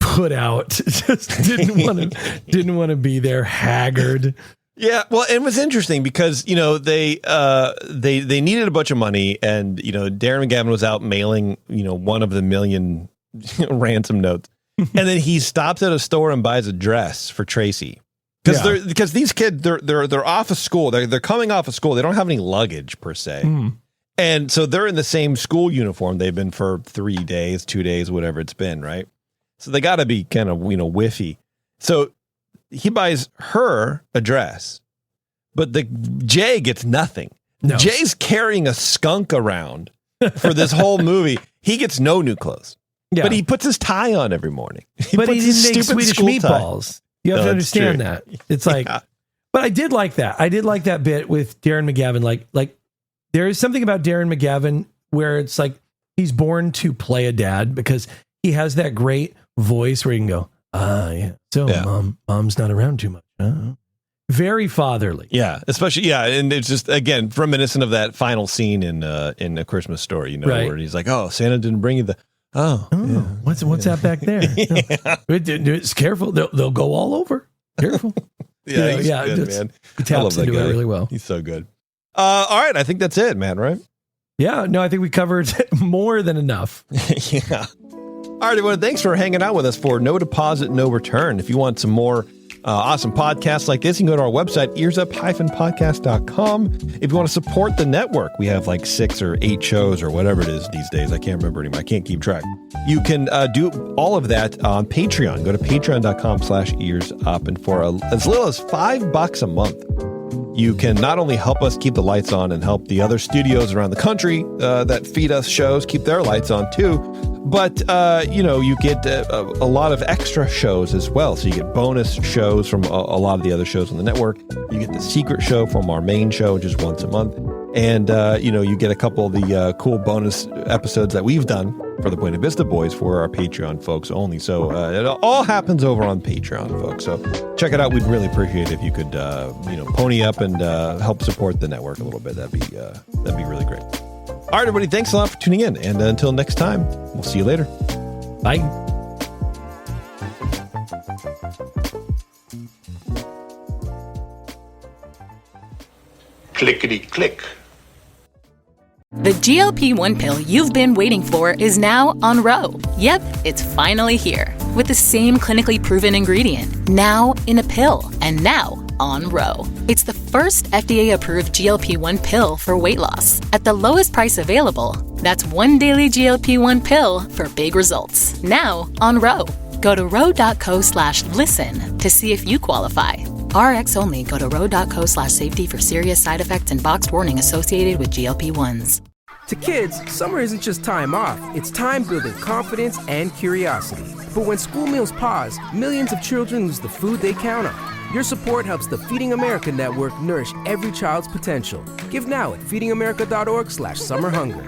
put out, just didn't want to be there, haggard. Yeah, well, it was interesting because they needed a bunch of money, and Darren McGavin was out mailing one of the million ransom notes, and then he stops at a store and buys a dress for Tracy because these kids they're off of school, they're coming off of school, they don't have any luggage per se, and so they're in the same school uniform they've been for 3 days, 2 days, whatever it's been, right? So they got to be kind of, whiffy. So he buys her a dress, but Jay gets nothing. No. Jay's carrying a skunk around for this whole movie. He gets no new clothes, but he puts his tie on every morning. But he didn't make Swedish meatballs. You have to understand that. It's like, but I did like that. I did like that bit with Darren McGavin. Like there is something about Darren McGavin where it's like he's born to play a dad because he has that great voice where you can go, So mom's not around too much. Very fatherly. Yeah, especially and it's just again reminiscent of that final scene in A Christmas Story, where he's like, "Oh, Santa didn't bring you the what's that back there? It's careful. They'll go all over. Careful." He's good, man. He taps into it really well. He's so good. All right, I think that's it, man. Right? Yeah. No, I think we covered more than enough. Yeah. All right, everyone, thanks for hanging out with us for No Deposit, No Return. If you want some more awesome podcasts like this, you can go to our website, earsup-podcast.com. If you want to support the network, we have like 6 or 8 shows or whatever it is these days. I can't remember anymore. I can't keep track. You can do all of that on Patreon. Go to patreon.com/earsup. And for as little as $5 a month, you can not only help us keep the lights on and help the other studios around the country that feed us shows keep their lights on too, but you get a lot of extra shows as well. So you get bonus shows from a lot of the other shows on the network. You get the secret show from our main show just once a month, and you get a couple of the cool bonus episodes that we've done for the Buena Vista Boys for our Patreon folks only. So it all happens over on Patreon, folks. So check it out. We'd really appreciate it if you could pony up and help support the network a little bit. That'd be really great. All right, everybody, thanks a lot for tuning in, and until next time, we'll see you later. Bye. clickety-click. The GLP-1 pill you've been waiting for is now on Ro. Yep, it's finally here. With the same clinically proven ingredient, now in a pill, and now on Ro. It's the first FDA-approved GLP-1 pill for weight loss. At the lowest price available, that's one daily GLP-1 pill for big results. Now on Ro. Go to ro.co/listen to see if you qualify. RX only. Go to ro.co/safety for serious side effects and boxed warning associated with GLP-1s. To kids, summer isn't just time off. It's time building confidence and curiosity. But when school meals pause, millions of children lose the food they count on. Your support helps the Feeding America Network nourish every child's potential. Give now at feedingamerica.org/summerhunger.